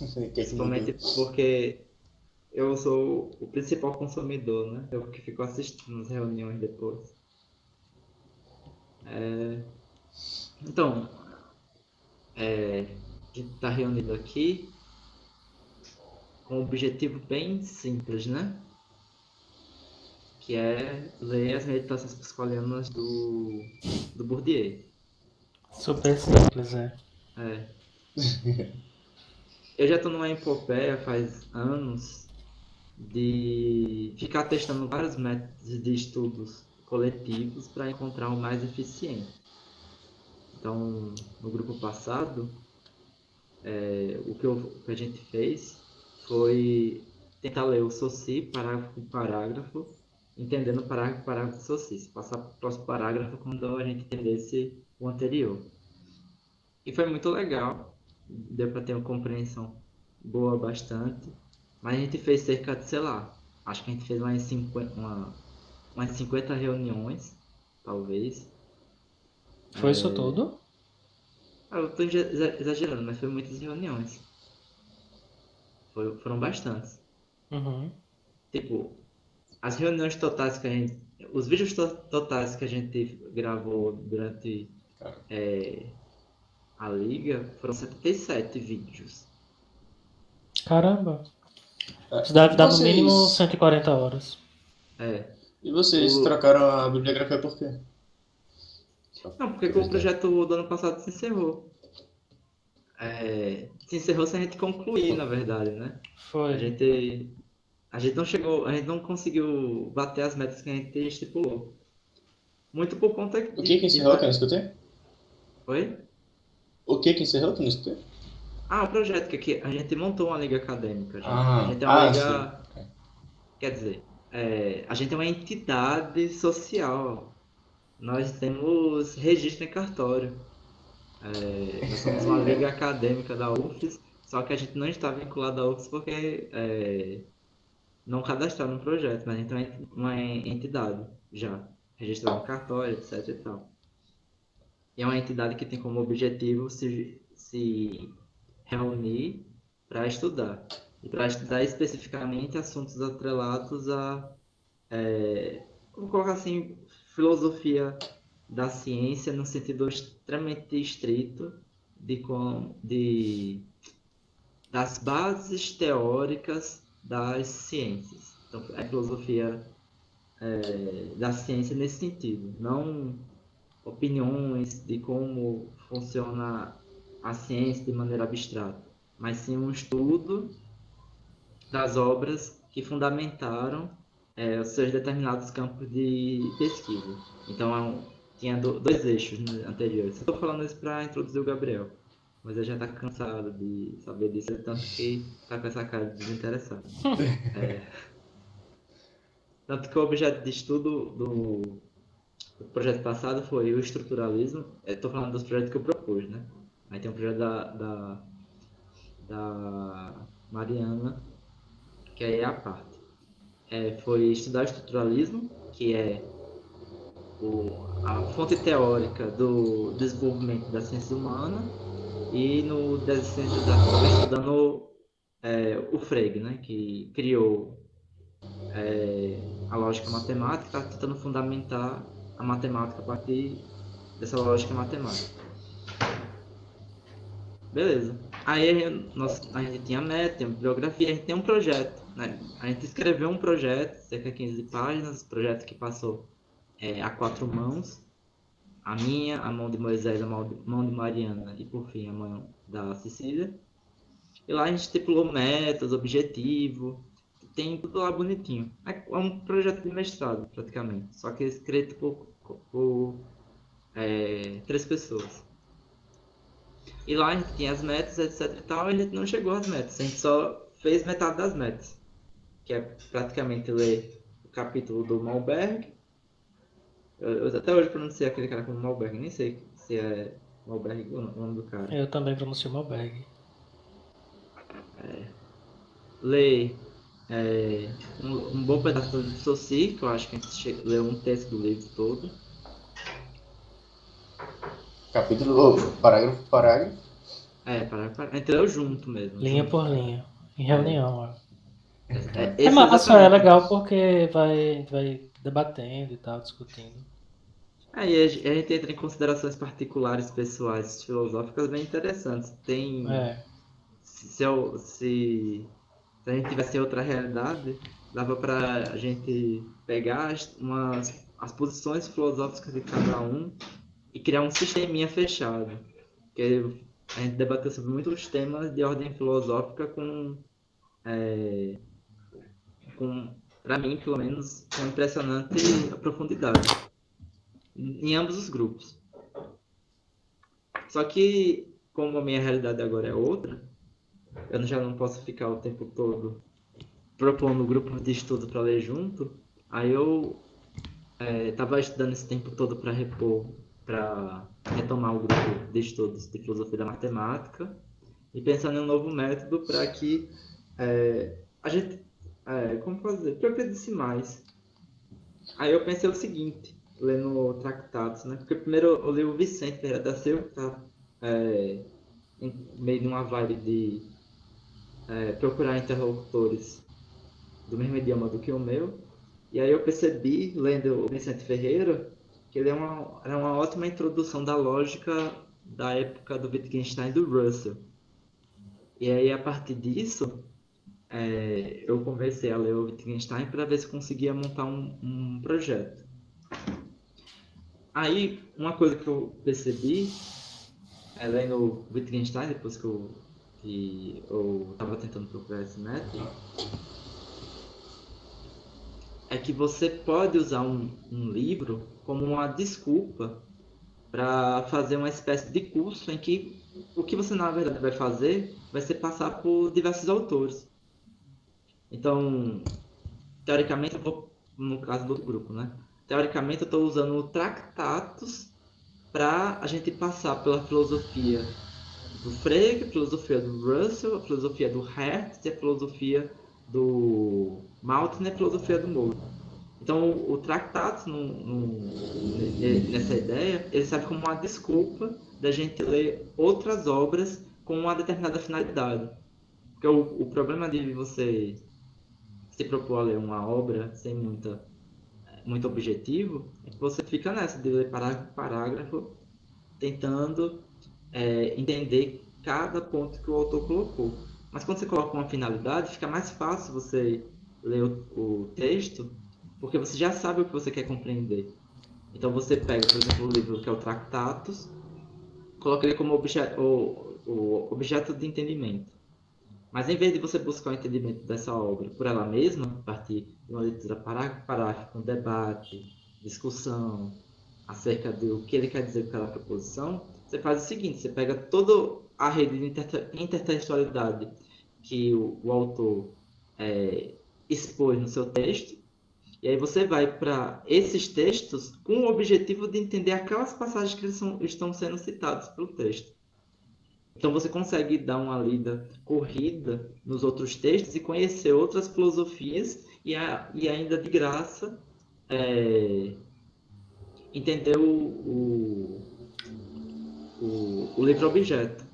O que é que mudou? Principalmente porque eu sou o principal consumidor, né? Eu que fico assistindo as reuniões depois. Então, a gente está reunido aqui com um objetivo bem simples, né? Que é ler as meditações psicolianas do Bourdieu. Super simples, é. É. Eu já estou numa epopeia faz anos de ficar testando vários métodos de estudos coletivos para encontrar o mais eficiente. Então, no grupo passado, o que a gente fez foi tentar ler o Saussure parágrafo por parágrafo, entendendo parágrafo por parágrafo do Saussure, passar para o próximo parágrafo quando a gente entendesse o anterior. E foi muito legal, deu para ter uma compreensão boa bastante, mas a gente fez cerca de, sei lá, acho que a gente fez umas 50 reuniões, talvez. Foi isso tudo? Eu estou exagerando, mas foi muitas reuniões, foram bastantes. Uhum. Tipo, as reuniões totais que a gente. Os vídeos totais que a gente gravou durante Cara, a liga foram 77 vídeos. Caramba. é, Isso deve e dar no mínimo vocês. 140 horas. É. E vocês O... trocaram a bibliografia por quê? Só Não, porque o curiosidade. projeto do ano passado se encerrou. Se encerrou sem a gente concluir, na verdade, né? A Foi. gente, a gente não chegou, a gente não conseguiu bater as metas que a gente estipulou. Muito por conta O que que de encerrou que eu não escutei? Oi? O que que encerrou que eu não escutei? O projeto que aqui, a gente montou uma liga acadêmica já. A Ah, gente é uma ah, sim. liga. Quer dizer, a gente é uma entidade social. Nós temos registro em cartório. Nós somos uma liga acadêmica da UFES, só que a gente não está vinculado à UFES porque não cadastraram no projeto, mas a gente é uma entidade já, registrada no cartório, etc e tal. E é uma entidade que tem como objetivo se reunir para estudar. E para estudar especificamente assuntos atrelados a vamos colocar assim, filosofia da ciência no sentido extremamente estrito de das bases teóricas das ciências. Então, a filosofia da ciência nesse sentido, não opiniões de como funciona a ciência de maneira abstrata, mas sim um estudo das obras que fundamentaram os seus determinados campos de pesquisa. Então, tinha dois eixos, né, anteriores. Estou falando isso para introduzir o Gabriel, mas ele já está cansado de saber disso, tanto que está com essa cara de desinteressado. Tanto que o objeto de estudo do projeto passado foi o estruturalismo. Estou falando dos projetos que eu propus, né? Aí tem o projeto da Mariana, que aí é a parte. Foi estudar o estruturalismo, que é a fonte teórica do desenvolvimento da ciência humana, e no das ciências exatas estava estudando o Frege, né, que criou a lógica matemática, está tentando fundamentar a matemática a partir dessa lógica matemática. Beleza. Aí a gente tinha meta, tem bibliografia, a gente tem um projeto, né? A gente escreveu um projeto, cerca de 15 páginas, projeto que passou a quatro mãos, a minha, a mão de Moisés, a mão de Mariana e, por fim, a mão da Cecília. E lá a gente estipulou metas, objetivo, tem tudo lá bonitinho. É um projeto de mestrado, praticamente, só que escrito por três pessoas. E lá a gente tinha as metas, etc e tal, e a gente não chegou às metas, a gente só fez metade das metas, que é praticamente ler o capítulo do Malberg. Eu até hoje pronunciei aquele cara como Malberg, nem sei se é Malberg o nome do cara. Eu também pronuncio Malbeg. Ler um bom pedaço do Saussure, que eu acho que a gente leu um terço do livro todo. Capítulo, parágrafo por parágrafo. A gente leu junto mesmo. Linha junto. por linha. Em reunião, ó. É Esse massa, é exatamente. legal porque vai debatendo e tal, discutindo. Aí a gente entra em considerações particulares, pessoais, filosóficas bem interessantes. Tem. É, Se a gente tivesse outra realidade, dava para a gente pegar as posições filosóficas de cada um e criar um sisteminha fechado. Que a gente debateu sobre muitos temas de ordem filosófica para mim, pelo menos, com impressionante profundidade. Em ambos os grupos. Só que, como a minha realidade agora é outra, eu já não posso ficar o tempo todo propondo grupos de estudo para ler junto. Aí eu estava estudando esse tempo todo para retomar o grupo de estudos de filosofia da matemática e pensando em um novo método para que a gente, como fazer, progredisse mais. Aí eu pensei o seguinte, lendo tratados, né? Porque primeiro eu li o Vicente Ferreira da Silva, que tá meio numa vibe de procurar interlocutores do mesmo idioma do que o meu. E aí eu percebi, lendo o Vicente Ferreira, que ele era uma ótima introdução da lógica da época do Wittgenstein e do Russell. E aí, a partir disso, eu comecei a ler o Wittgenstein para ver se conseguia montar um projeto. Aí, uma coisa que eu percebi, lendo o Wittgenstein, depois que eu estava tentando procurar esse método, é que você pode usar um livro como uma desculpa para fazer uma espécie de curso em que o que você na verdade vai fazer vai ser passar por diversos autores. Então, teoricamente, no caso do grupo, né? Teoricamente, eu estou usando tratados para a gente passar pela filosofia do Frege, a filosofia do Russell, a filosofia do Hertz e a filosofia do Malthus e a filosofia do Moore. Então, o Tractatus, nessa ideia, ele serve como uma desculpa da gente ler outras obras com uma determinada finalidade. Porque o problema de você se propor a ler uma obra sem muito objetivo é que você fica nessa de ler parágrafo por parágrafo, tentando entender cada ponto que o autor colocou. Mas quando você coloca uma finalidade, fica mais fácil você ler o texto, porque você já sabe o que você quer compreender. Então você pega, por exemplo, o livro que é o Tractatus, coloca ele como o objeto de entendimento. Mas em vez de você buscar o entendimento dessa obra por ela mesma, a partir de uma leitura parágrafo por parágrafo, com debate, discussão acerca do que ele quer dizer com aquela proposição, você faz o seguinte, você pega toda a rede de intertextualidade que o autor expôs no seu texto, e aí você vai para esses textos com o objetivo de entender aquelas passagens que estão sendo citadas pelo texto. Então você consegue dar uma lida corrida nos outros textos e conhecer outras filosofias e ainda de graça entender o livro-objeto.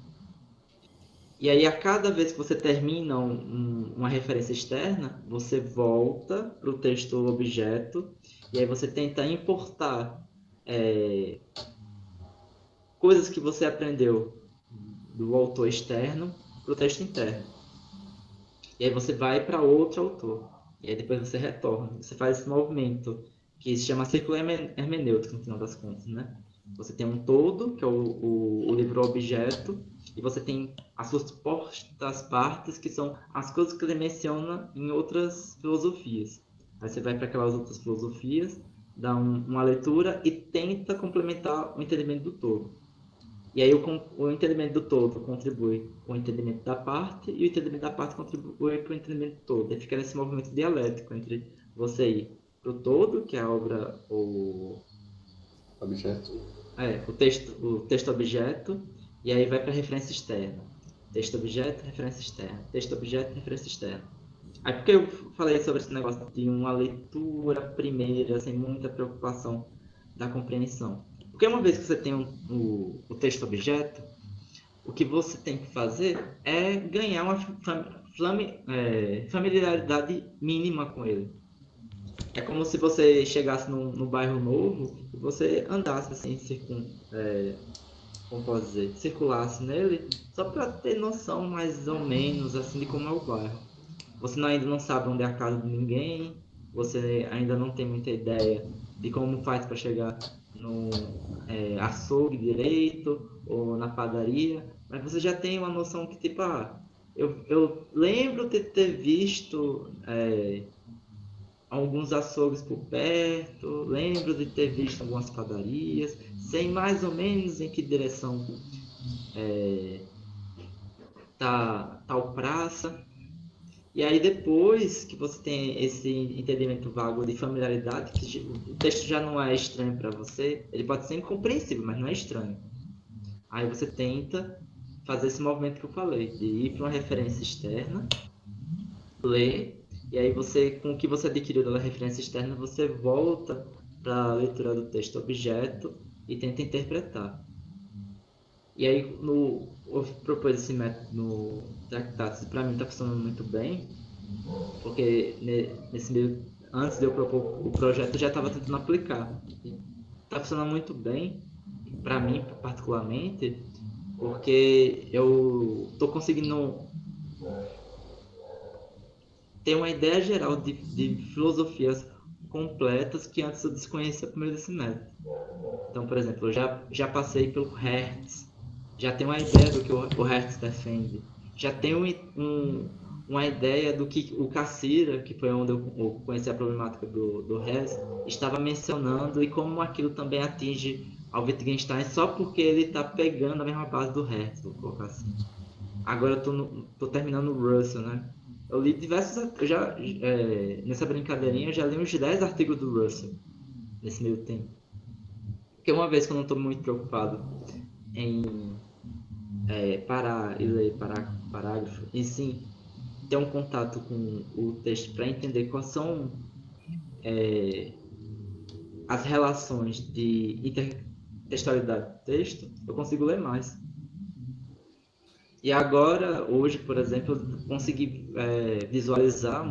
E aí, a cada vez que você termina uma referência externa, você volta para o texto-objeto e aí você tenta importar coisas que você aprendeu do autor externo para o texto interno. E aí você vai para outro autor. E aí depois você retorna. Você faz esse movimento que se chama círculo hermenêutico, no final das contas, né? Você tem um todo, que é o livro-objeto, e você tem as suas supostas partes, que são as coisas que ele menciona em outras filosofias. Aí você vai para aquelas outras filosofias, dá uma leitura e tenta complementar o entendimento do todo. E aí o entendimento do todo contribui com o entendimento da parte e o entendimento da parte contribui para o entendimento do todo. E fica nesse movimento dialético entre você ir para o todo, que é a obra, Objeto. o texto-objeto, e aí vai para a referência externa. Texto-objeto, referência externa. Texto-objeto, referência externa. Aí por que eu falei sobre esse negócio de uma leitura primeira, sem muita preocupação da compreensão? Porque uma vez que você tem o texto-objeto, o que você tem que fazer é ganhar uma familiaridade mínima com ele. É como se você chegasse no bairro novo e você andasse assim, como posso dizer, circulasse nele, só para ter noção mais ou menos assim de como é o bairro. Você ainda não sabe onde é a casa de ninguém, você ainda não tem muita ideia de como faz para chegar no açougue direito ou na padaria, mas você já tem uma noção que tipo, eu lembro de ter visto alguns açougues por perto, lembro de ter visto algumas padarias, sei mais ou menos em que direção tá tal praça. E aí depois que você tem esse entendimento vago de familiaridade, que o texto já não é estranho para você, ele pode ser incompreensível, mas não é estranho. Aí você tenta fazer esse movimento que eu falei, de ir para uma referência externa, ler, e aí você, com o que você adquiriu da referência externa, você volta para a leitura do texto objeto e tenta interpretar. E aí eu propus esse método no Tractatus, para mim está funcionando muito bem, porque nesse meio, antes de eu propor o projeto, eu já estava tentando aplicar. Está funcionando muito bem, para mim particularmente, porque eu estou conseguindo ter uma ideia geral de filosofias completas que antes eu desconhecia por meio desse método. Então, por exemplo, eu já passei pelo Hertz, já tenho uma ideia do que o Hertz defende, já tenho uma ideia do que o Cassira, que foi onde eu conheci a problemática do Hertz, estava mencionando e como aquilo também atinge ao Wittgenstein só porque ele está pegando a mesma base do Hertz, vou colocar assim. Agora eu tô terminando o Russell, né? Eu li diversos... nessa brincadeirinha, eu já li uns 10 artigos do Russell nesse meio tempo. Porque uma vez que eu não estou muito preocupado em parar e ler parágrafo, e sim ter um contato com o texto para entender quais são as relações de intertextualidade do texto, eu consigo ler mais. E agora, hoje, por exemplo, eu consegui visualizar,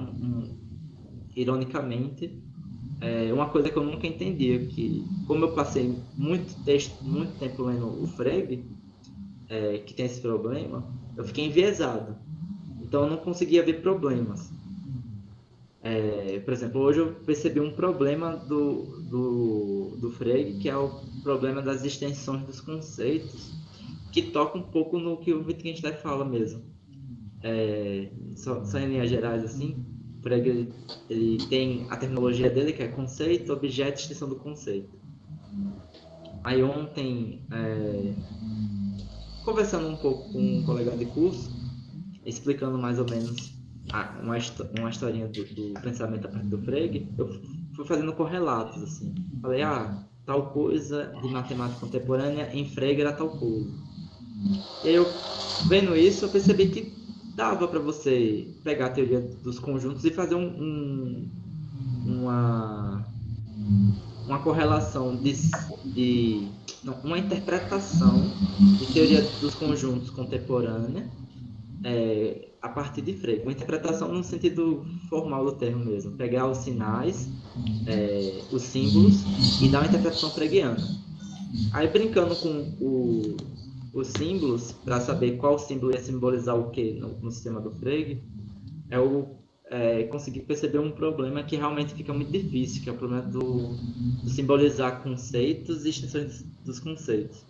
ironicamente, uma coisa que eu nunca entendia, que como eu passei muito tempo lendo o Frege, que tem esse problema, eu fiquei enviesado. Então eu não conseguia ver problemas. Por exemplo, hoje eu percebi um problema do Frege, que é o problema das extensões dos conceitos, que toca um pouco no que o Wittgenstein fala mesmo. Só em linhas gerais, assim, o Frege ele tem a terminologia dele, que é conceito, objeto e extensão do conceito. Aí ontem, conversando um pouco com um colega de curso, explicando mais ou menos uma historinha do pensamento a partir do Frege, eu fui fazendo correlatos, assim. Falei, tal coisa de matemática contemporânea em Frege era tal coisa. E aí eu, vendo isso, eu percebi que dava para você pegar a teoria dos conjuntos e fazer uma correlação uma interpretação de teoria dos conjuntos contemporânea a partir de Frege. Uma interpretação no sentido formal do termo mesmo. Pegar os sinais, os símbolos e dar uma interpretação freguiana. Aí brincando com os símbolos, para saber qual símbolo ia simbolizar o que no sistema do Frege, eu consegui perceber um problema que realmente fica muito difícil, que é o problema do simbolizar conceitos e extensões dos conceitos.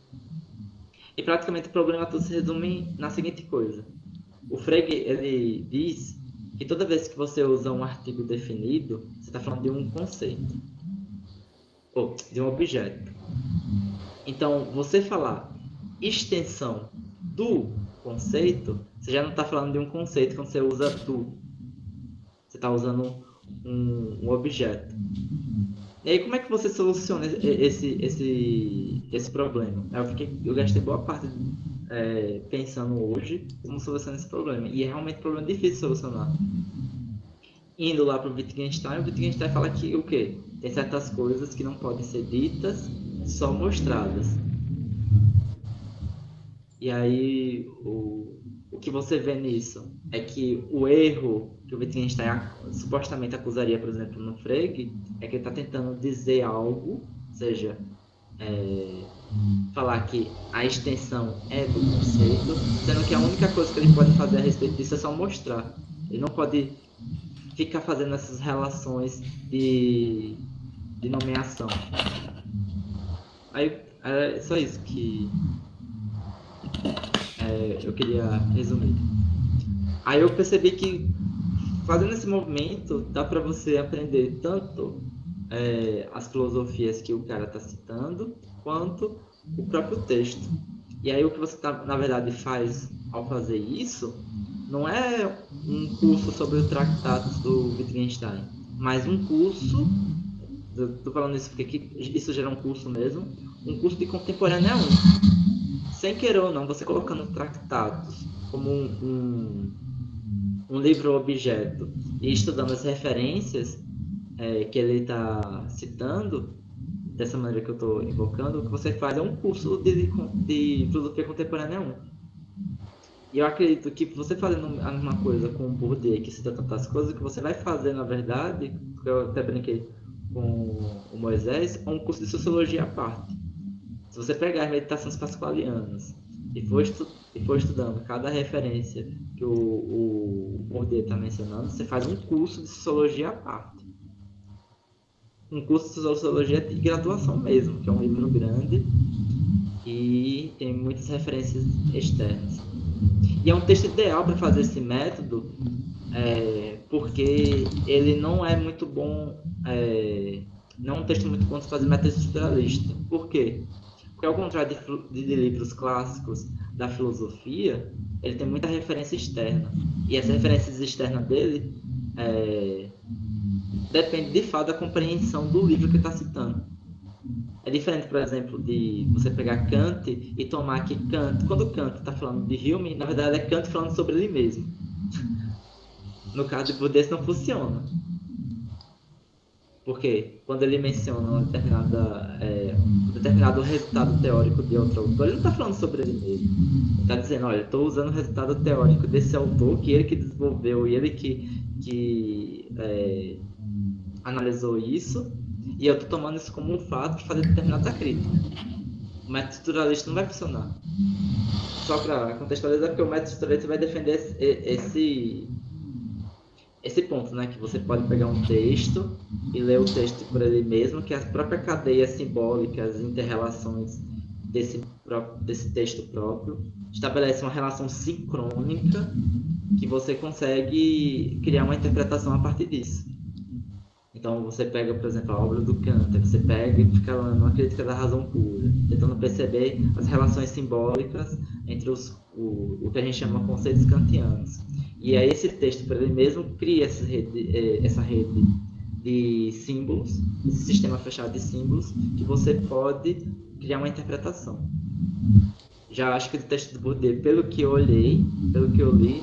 E praticamente o problema todo se resume na seguinte coisa. O Frege, ele diz que toda vez que você usa um artigo definido, você está falando de um conceito, ou de um objeto. Então, você falar extensão do conceito, você já não está falando de um conceito quando você usa do. Você está usando um objeto. E aí, como é que você soluciona esse problema? Eu gastei boa parte pensando hoje como solucionar esse problema. E é realmente um problema difícil de solucionar. Indo lá para o Wittgenstein fala que o quê? Tem certas coisas que não podem ser ditas, só mostradas. E aí, o que você vê nisso é que o erro que o Wittgenstein supostamente acusaria, por exemplo, no Frege, é que ele está tentando dizer algo, ou seja, falar que a extensão é do conceito, sendo que a única coisa que ele pode fazer a respeito disso é só mostrar. Ele não pode ficar fazendo essas relações de nomeação. Aí é só isso que eu queria resumir. Aí eu percebi que fazendo esse movimento dá para você aprender tanto as filosofias que o cara está citando, quanto o próprio texto. E aí o que você na verdade faz ao fazer isso não é um curso sobre o Tratados do Wittgenstein, mas um curso, estou falando isso porque isso gera um curso mesmo, um curso de contemporânea 1. Sem querer ou não, você colocando Tratados como um livro-objeto e estudando as referências que ele está citando, dessa maneira que eu estou invocando, o que você faz é um curso de filosofia contemporânea 1. E eu acredito que você fazendo a mesma coisa com o Bourdieu, que cita tantas coisas, o que você vai fazer, na verdade, que eu até brinquei com o Moisés, é um curso de sociologia à parte. Se você pegar as meditações pasqualianas e for estudando cada referência que o Bourdieu está mencionando, você faz um curso de sociologia à parte. Um curso de sociologia de graduação mesmo, que é um livro grande e tem muitas referências externas. E é um texto ideal para fazer esse método, porque ele não é muito bom, não é um texto muito bom de fazer método estruturalista. Por quê? Porque ao contrário de livros clássicos da filosofia, ele tem muita referência externa. E as referências externas dele depende de fato da compreensão do livro que está citando. É diferente, por exemplo, de você pegar Kant e tomar que Kant, quando Kant está falando de Hume, na verdade é Kant falando sobre ele mesmo. No caso de Bourdieu isso não funciona. Porque quando ele menciona um determinado resultado teórico de outro autor, ele não está falando sobre ele mesmo. Ele está dizendo, olha, estou usando o resultado teórico desse autor, que ele que desenvolveu e ele que analisou isso, e eu estou tomando isso como um fato para fazer determinada crítica. O método estruturalista não vai funcionar. Só para contextualizar, porque o método estruturalista vai defender esse ponto, né? Que você pode pegar um texto e ler o texto por ele mesmo, que as próprias cadeias simbólicas, as inter-relações desse texto próprio estabelece uma relação sincrônica que você consegue criar uma interpretação a partir disso. Então você pega, por exemplo, a obra do Kant, você pega e fica lendo uma crítica da razão pura, tentando perceber as relações simbólicas entre o que a gente chama de conceitos kantianos. E aí esse texto, por ele mesmo, cria essa rede de símbolos, esse sistema fechado de símbolos, que você pode criar uma interpretação. Já acho que o texto do Bourdieu, pelo que eu olhei, pelo que eu li,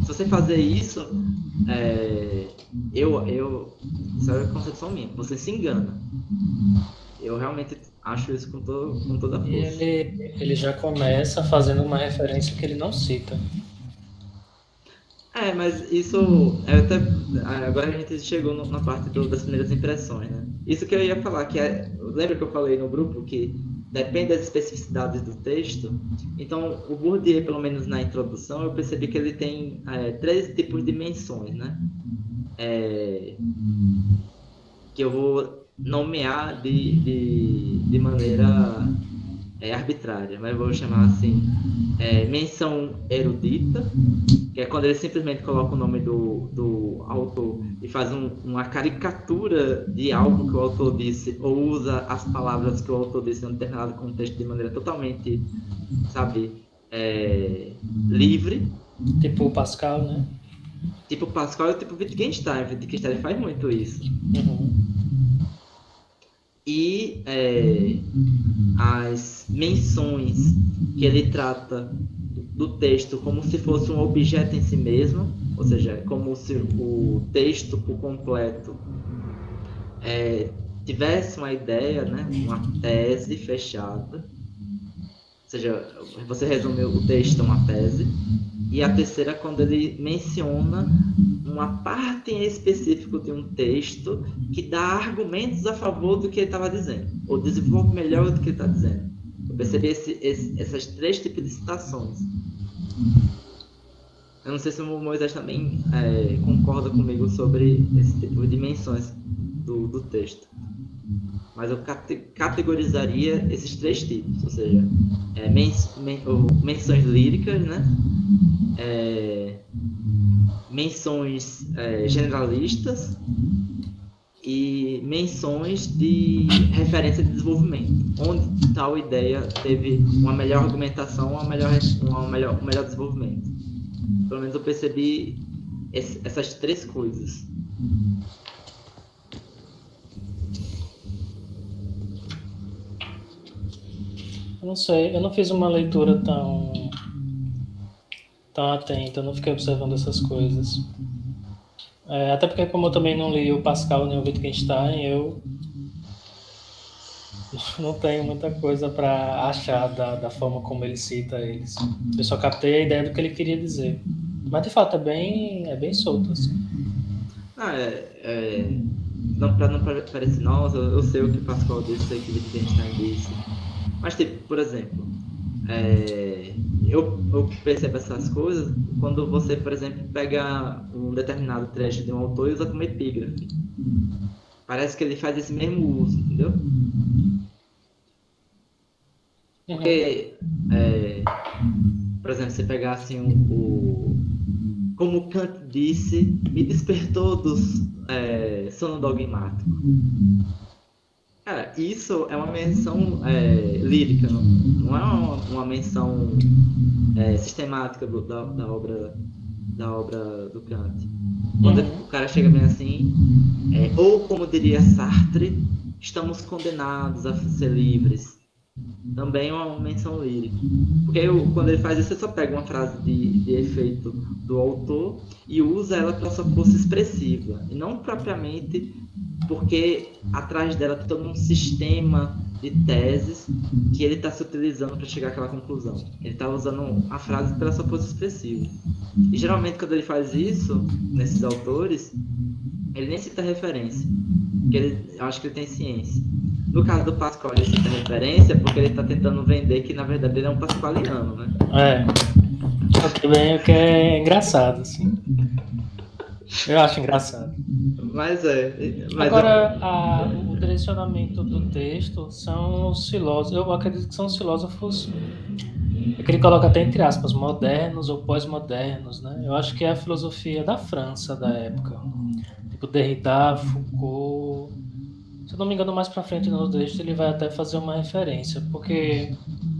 se você fazer isso, isso é a concepção minha, você se engana. Eu realmente acho isso com toda a força. E ele já começa fazendo uma referência que ele não cita. Mas isso agora a gente chegou na parte das primeiras impressões, né? Isso que eu ia falar, lembra que eu falei no grupo que depende das especificidades do texto? Então, o Bourdieu, pelo menos na introdução, eu percebi que ele tem 3 tipos de menções, né? Que eu vou nomear de maneira arbitrária, mas eu vou chamar assim, menção erudita, que é quando ele simplesmente coloca o nome do autor e faz uma caricatura de algo que o autor disse, ou usa as palavras que o autor disse em um determinado contexto de maneira totalmente, livre. Tipo o Pascal, né? Tipo Pascal e tipo Wittgenstein. Wittgenstein faz muito isso. Uhum. E as menções que ele trata do texto como se fosse um objeto em si mesmo, ou seja, como se o texto por completo tivesse uma ideia, né, uma tese fechada. seja, você resume o texto a uma tese. E a terceira, quando ele menciona uma parte em específico de um texto que dá argumentos a favor do que ele estava dizendo, ou desenvolve melhor do que ele está dizendo. Eu percebi essas 3 tipos de citações. Eu não sei se o Moisés também concorda comigo sobre esse tipo de dimensões do texto. Mas eu categorizaria esses 3 tipos, ou seja, menções líricas, né? Menções generalistas e menções de referência de desenvolvimento, onde tal ideia teve uma melhor argumentação, um melhor desenvolvimento. Pelo menos eu percebi essas 3 coisas. Eu não sei, eu não fiz uma leitura tão atenta, eu não fiquei observando essas coisas. Até porque, como eu também não li o Pascal nem o Wittgenstein, eu não tenho muita coisa para achar da forma como ele cita eles. Eu só captei a ideia do que ele queria dizer. Mas, de fato, é bem solto, assim. Não, para não parecer, nossa, eu sei o que Pascal disse, sei o que Wittgenstein disse. Mas, tipo, por exemplo, eu percebo essas coisas quando você, por exemplo, pega um determinado trecho de um autor e usa como epígrafe. Parece que ele faz esse mesmo uso, entendeu? Porque, por exemplo, você pegar assim como Kant disse, me despertou do sono dogmático. Cara, isso é uma menção lírica, não é uma menção sistemática da obra do Kant. Quando o cara chega bem assim, ou como diria Sartre, estamos condenados a ser livres. Também é uma menção lírica. Porque quando ele faz isso, ele só pega uma frase de efeito do autor e usa ela para sua força expressiva. E não propriamente porque atrás dela tem todo um sistema de teses que ele está se utilizando para chegar àquela conclusão. Ele está usando a frase pela sua força expressiva. E geralmente quando ele faz isso, nesses autores, ele nem cita referência. Porque eu acho que ele tem ciência. No caso do Pascal, ele cita referência porque ele está tentando vender que na verdade ele é um pascaliano, né? O que é engraçado, assim. Eu acho engraçado. Mas Agora, o direcionamento do texto são os filósofos. Eu acredito que são os filósofos, é que ele coloca até entre aspas, modernos ou pós-modernos, né? Eu acho que é a filosofia da França da época. Tipo Derrida, Foucault. Se eu não me engano, mais pra frente no texto ele vai até fazer uma referência, porque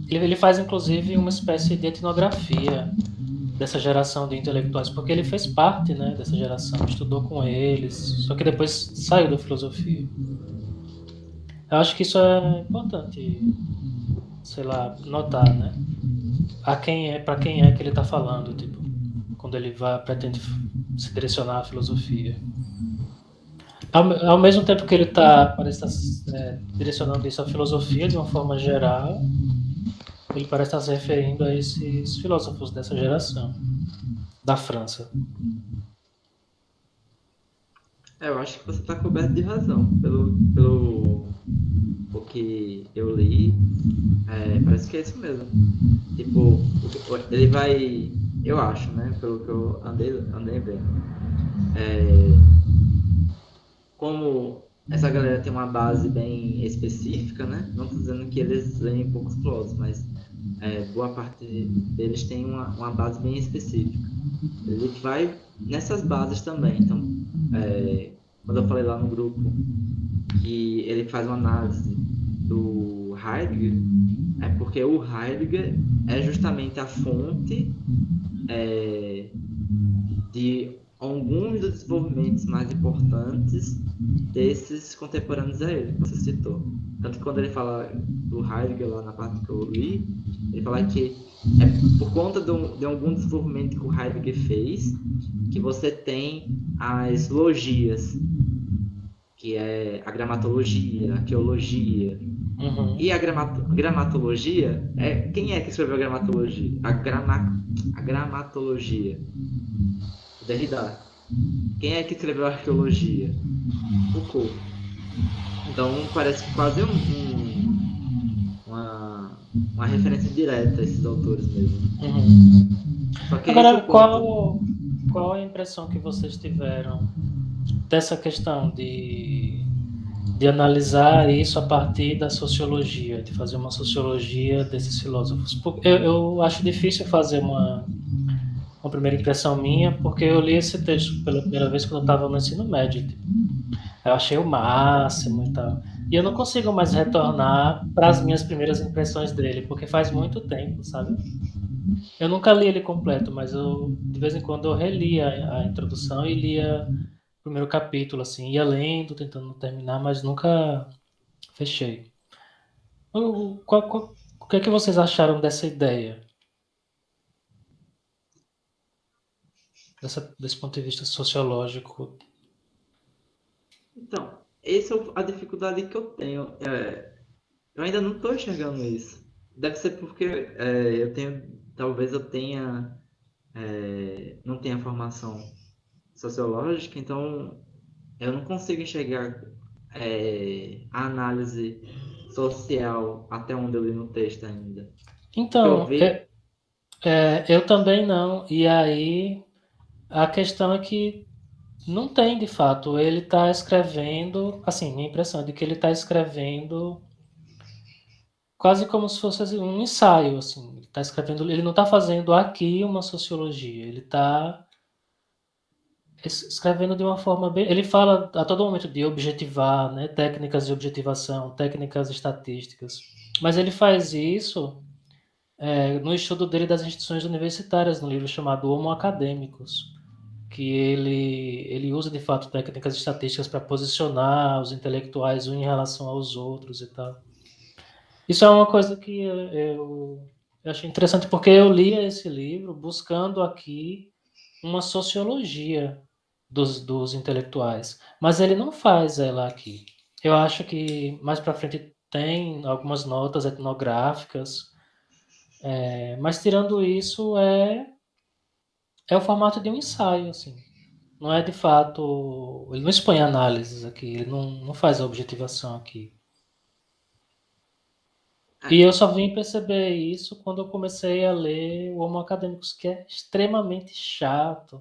ele faz inclusive uma espécie de etnografia dessa geração de intelectuais, porque ele fez parte, né, dessa geração, estudou com eles, só que depois saiu da filosofia. Eu acho que isso é importante, sei lá, notar, né? Para quem é que ele está falando, tipo, quando ele pretende se direcionar à filosofia. Ao mesmo tempo que ele parece estar direcionando isso à filosofia de uma forma geral, ele parece estar se referindo a esses filósofos dessa geração, da França. eu acho que você está coberto de razão. Pelo o que eu li, parece que é isso mesmo. Tipo, ele vai, eu acho, né? Pelo que eu andei vendo. Como essa galera tem uma base bem específica, né? Não estou dizendo que eles leem poucos filósofos, mas boa parte deles tem uma base bem específica. Ele vai nessas bases também. Então, quando eu falei lá no grupo que ele faz uma análise do Heidegger, é porque o Heidegger é justamente a fonte de alguns dos desenvolvimentos mais importantes desses contemporâneos a ele, que você citou. Tanto que quando ele fala do Heidegger, lá na parte que eu li, ele fala que é por conta de algum desenvolvimento que o Heidegger fez que você tem as logias, que é a gramatologia, a arqueologia, Uhum. E a gramatologia, quem é que escreveu a gramatologia? A gramatologia, o Derrida. Quem é que escreveu a arqueologia? Foucault. Então parece que quase uma referência direta a esses autores mesmo. Uhum. Só que é esse Agora, o ponto. qual a impressão que vocês tiveram dessa questão de analisar isso a partir da sociologia, de fazer uma sociologia desses filósofos? Eu acho difícil fazer uma primeira impressão minha, porque eu li esse texto pela primeira vez quando eu estava no ensino médio. Tipo, eu achei o máximo e tal. E eu não consigo mais retornar para as minhas primeiras impressões dele, porque faz muito tempo, sabe? Eu nunca li ele completo, mas de vez em quando eu relia a introdução e lia o primeiro capítulo, assim, ia lendo, tentando terminar, mas nunca fechei. O que é que vocês acharam dessa ideia, desse ponto de vista sociológico? Então, essa é a dificuldade que eu tenho. Eu ainda não estou enxergando isso. Deve ser porque talvez eu tenha, não tenha formação sociológica, então eu não consigo enxergar a análise social até onde eu li no texto ainda. O que eu Então, vi, eu também não. E aí a questão é que não tem, de fato. Ele está escrevendo, assim, minha impressão é de que ele está escrevendo quase como se fosse assim, um ensaio, assim. Ele tá escrevendo, ele não está fazendo aqui uma sociologia, ele está escrevendo de uma forma bem. Ele fala a todo momento de objetivar, né, técnicas de objetivação, técnicas estatísticas. Mas ele faz isso no estudo dele das instituições universitárias, no livro chamado Homo Academicus, que ele usa de fato técnicas estatísticas para posicionar os intelectuais um em relação aos outros e tal. Isso é uma coisa que eu achei interessante, porque eu li esse livro buscando aqui uma sociologia dos intelectuais, mas ele não faz ela aqui. Eu acho que mais para frente tem algumas notas etnográficas, mas tirando isso é o formato de um ensaio, assim. Não é de fato, ele não expõe análises aqui, ele não faz a objetivação aqui. E é, eu só vim perceber isso quando eu comecei a ler o Homo Academicus, que é extremamente chato.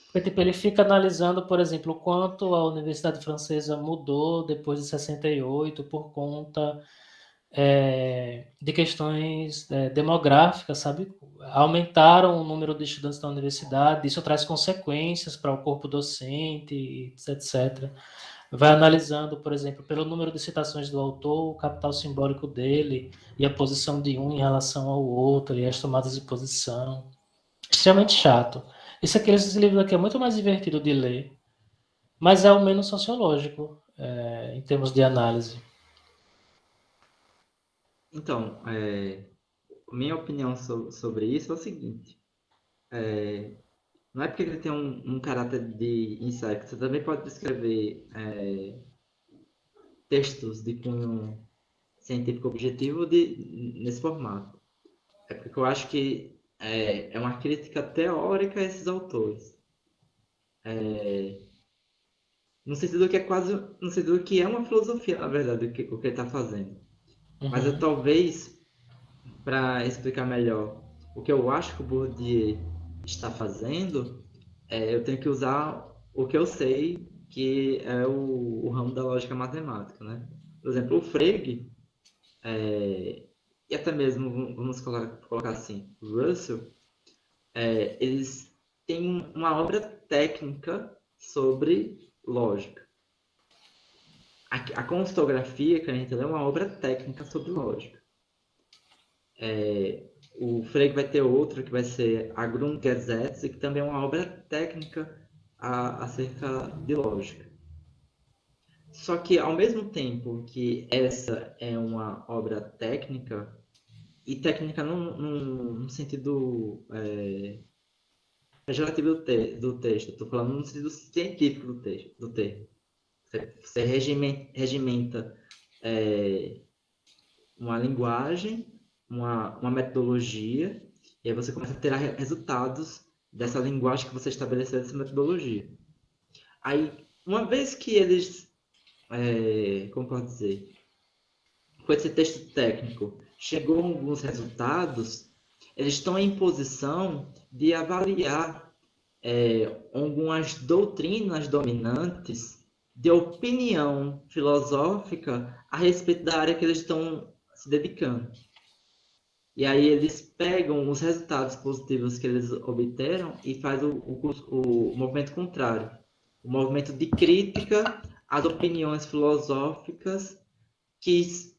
Porque tipo, ele fica analisando, por exemplo, o quanto a Universidade Francesa mudou depois de 68 por conta de questões demográficas, sabe? Aumentaram o número de estudantes da universidade, isso traz consequências para o corpo docente, etc. Vai analisando, por exemplo, pelo número de citações do autor, o capital simbólico dele e a posição de um em relação ao outro e as tomadas de posição. Extremamente chato. Esse livro aqui é muito mais divertido de ler, mas é o menos sociológico em termos de análise. então, minha opinião sobre isso é o seguinte: não é porque ele tem um caráter de ensaio, que você também pode escrever textos de cunho científico objetivo nesse formato. É porque eu acho que é uma crítica teórica a esses autores. No sentido que é quase, no sentido que é uma filosofia, na verdade, o que ele está fazendo. Mas eu Uhum. talvez, para explicar melhor o que eu acho que o Bourdieu está fazendo, eu tenho que usar o que eu sei, que é o ramo da lógica matemática, né? Por exemplo, o Frege, e até mesmo, vamos colocar assim, o Russell, eles têm uma obra técnica sobre lógica. A constografia que a gente lê é uma obra técnica sobre lógica. O Frege vai ter outra que vai ser a Grundgesetze, que também é uma obra técnica acerca de lógica. Só que, ao mesmo tempo que essa é uma obra técnica, e técnica num sentido pejorativo do texto, estou falando no sentido científico do termo. Você regimenta uma linguagem, uma metodologia, e aí você começa a ter resultados dessa linguagem que você estabeleceu, dessa metodologia. Aí, uma vez que eles, como posso dizer, com esse texto técnico, chegou a alguns resultados, eles estão em posição de avaliar algumas doutrinas dominantes de opinião filosófica a respeito da área que eles estão se dedicando. E aí eles pegam os resultados positivos que eles obteram e faz o movimento contrário. O movimento de crítica às opiniões filosóficas que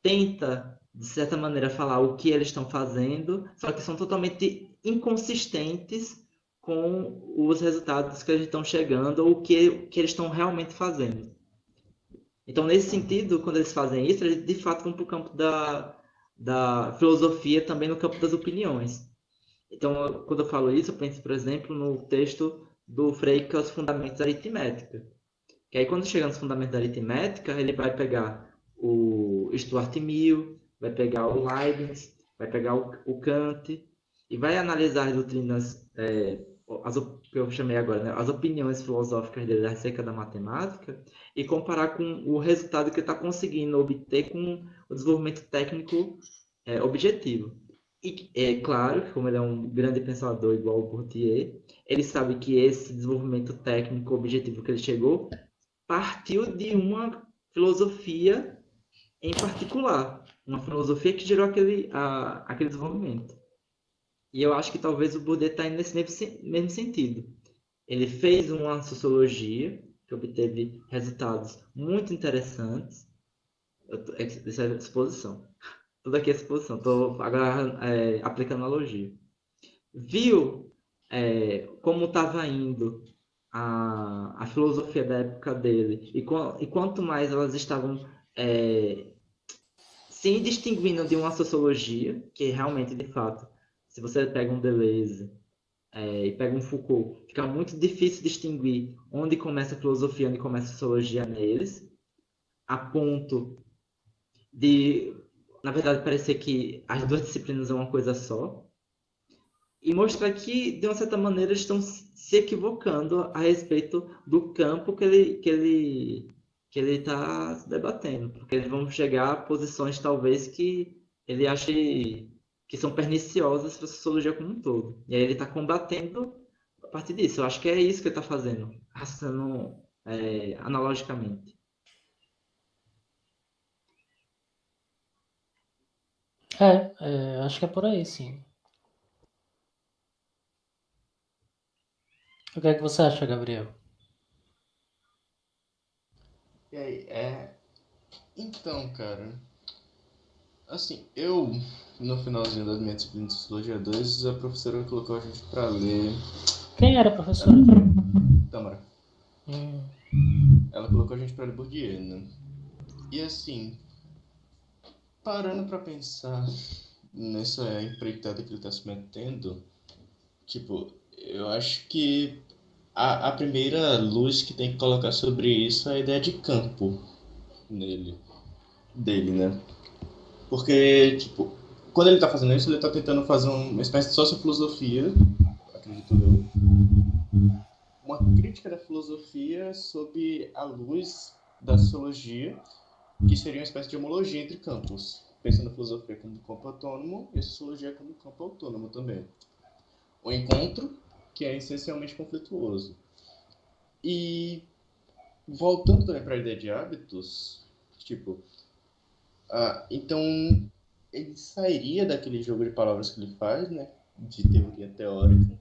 tenta, de certa maneira, falar o que eles estão fazendo, só que são totalmente inconsistentes com os resultados que eles estão chegando ou o que eles estão realmente fazendo. Então, nesse sentido, quando eles fazem isso, eles de fato vão para o campo da filosofia, também no campo das opiniões. Então, quando eu falo isso, eu penso, por exemplo, no texto do Frege, que é os Fundamentos da Aritmética. Que aí, quando chega nos Fundamentos da Aritmética, ele vai pegar o Stuart Mill, vai pegar o Leibniz, vai pegar o Kant, e vai analisar as doutrinas, que eu chamei agora, né, as opiniões filosóficas dele acerca da matemática, e comparar com o resultado que ele está conseguindo obter com o desenvolvimento técnico objetivo. E é claro que, como ele é um grande pensador igual o Bourdieu, ele sabe que esse desenvolvimento técnico objetivo que ele chegou partiu de uma filosofia em particular, uma filosofia que gerou aquele desenvolvimento. E eu acho que talvez o Bourdieu está indo nesse mesmo sentido. Ele fez uma sociologia que obteve resultados muito interessantes. Essa é a exposição. Tudo aqui é exposição. Estou agora aplicando analogia. Viu como estava indo a filosofia da época dele e quanto mais elas estavam se distinguindo de uma sociologia, que realmente, de fato, se você pega um Deleuze e pega um Foucault, fica muito difícil distinguir onde começa a filosofia e onde começa a sociologia neles, a ponto de, na verdade, parecer que as duas disciplinas são uma coisa só, e mostrar que, de uma certa maneira, eles estão se equivocando a respeito do campo que ele está debatendo, porque eles vão chegar a posições, talvez, que ele ache que são perniciosas para a sociologia como um todo. E aí ele está combatendo a partir disso. Eu acho que é isso que ele está fazendo, raciocinando analogicamente. Acho que é por aí, sim. O que é que você acha, Gabriel? E aí, Então, cara, assim, eu, no finalzinho da minha disciplina de Sociologia 2, a professora colocou a gente pra ler Quem era a professora? Tâmara. Hum, Ela colocou a gente pra ler Bourdieu, né? E assim, parando pra pensar nessa empreitada que ele tá se metendo, tipo, eu acho que a primeira luz que tem que colocar sobre isso é a ideia de campo dele, né? Porque, tipo, quando ele tá fazendo isso, ele tá tentando fazer uma espécie de sociofilosofia, acredito eu, uma crítica da filosofia sob a luz da sociologia, que seria uma espécie de homologia entre campos, pensando a filosofia como campo autônomo e a sociologia como campo autônomo também. Um encontro que é essencialmente conflituoso. E voltando também para a ideia de hábitos, tipo, então ele sairia daquele jogo de palavras que ele faz, né, de teoria teórica,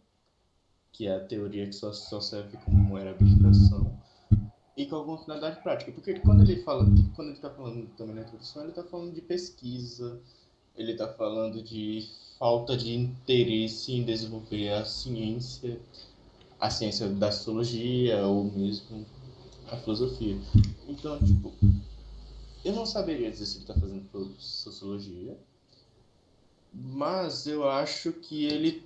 que é a teoria que só serve como mera abstração, e com alguma finalidade prática. Porque quando ele está falando também na introdução, ele está falando de pesquisa, ele está falando de falta de interesse em desenvolver a ciência da sociologia ou mesmo a filosofia. Então, tipo, eu não saberia dizer se ele está fazendo sociologia, mas eu acho que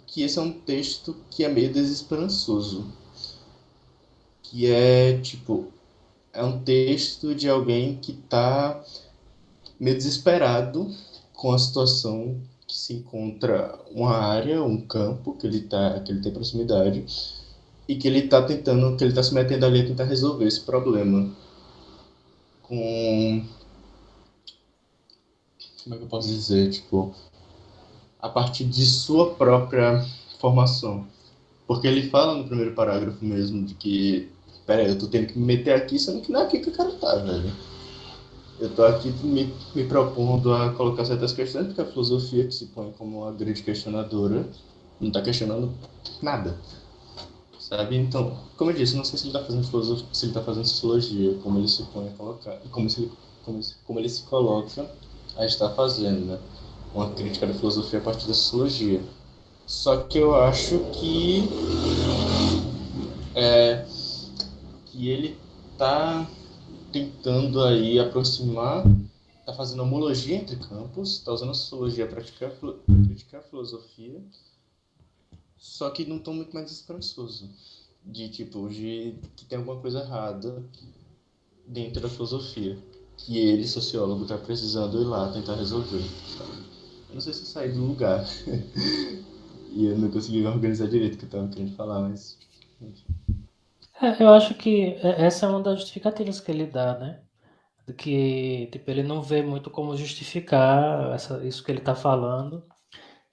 que esse é um texto que é meio desesperançoso, que é tipo, é um texto de alguém que está meio desesperado com a situação que se encontra uma área, um campo que ele tem proximidade e que ele está se metendo ali a tentar resolver esse problema com, como é que eu posso dizer, tipo, a partir de sua própria formação. Porque ele fala no primeiro parágrafo mesmo de que, peraí, eu tô tendo que me meter aqui, sendo que não é aqui que eu quero estar, velho. Eu tô aqui me propondo a colocar certas questões, porque a filosofia que se põe como uma grande questionadora não tá questionando nada, sabe? Então, como eu disse, não sei se ele tá fazendo filosofia, se ele tá fazendo sociologia, como ele se põe a colocar, como ele se coloca a estar fazendo, né? Uma crítica da filosofia a partir da sociologia. Só que eu acho que ele tá tentando aí aproximar, tá fazendo homologia entre campos, tá usando a sociologia para criticar a filosofia, só que num tom muito mais esperançoso, de tipo, de que tem alguma coisa errada dentro da filosofia, que ele, sociólogo, tá precisando ir lá tentar resolver, sabe? Eu não sei se eu saí do lugar, e eu não consegui organizar direito o que eu tava querendo falar, mas... enfim. Eu acho que essa é uma das justificativas que ele dá, né? De que tipo, ele não vê muito como justificar isso que ele está falando.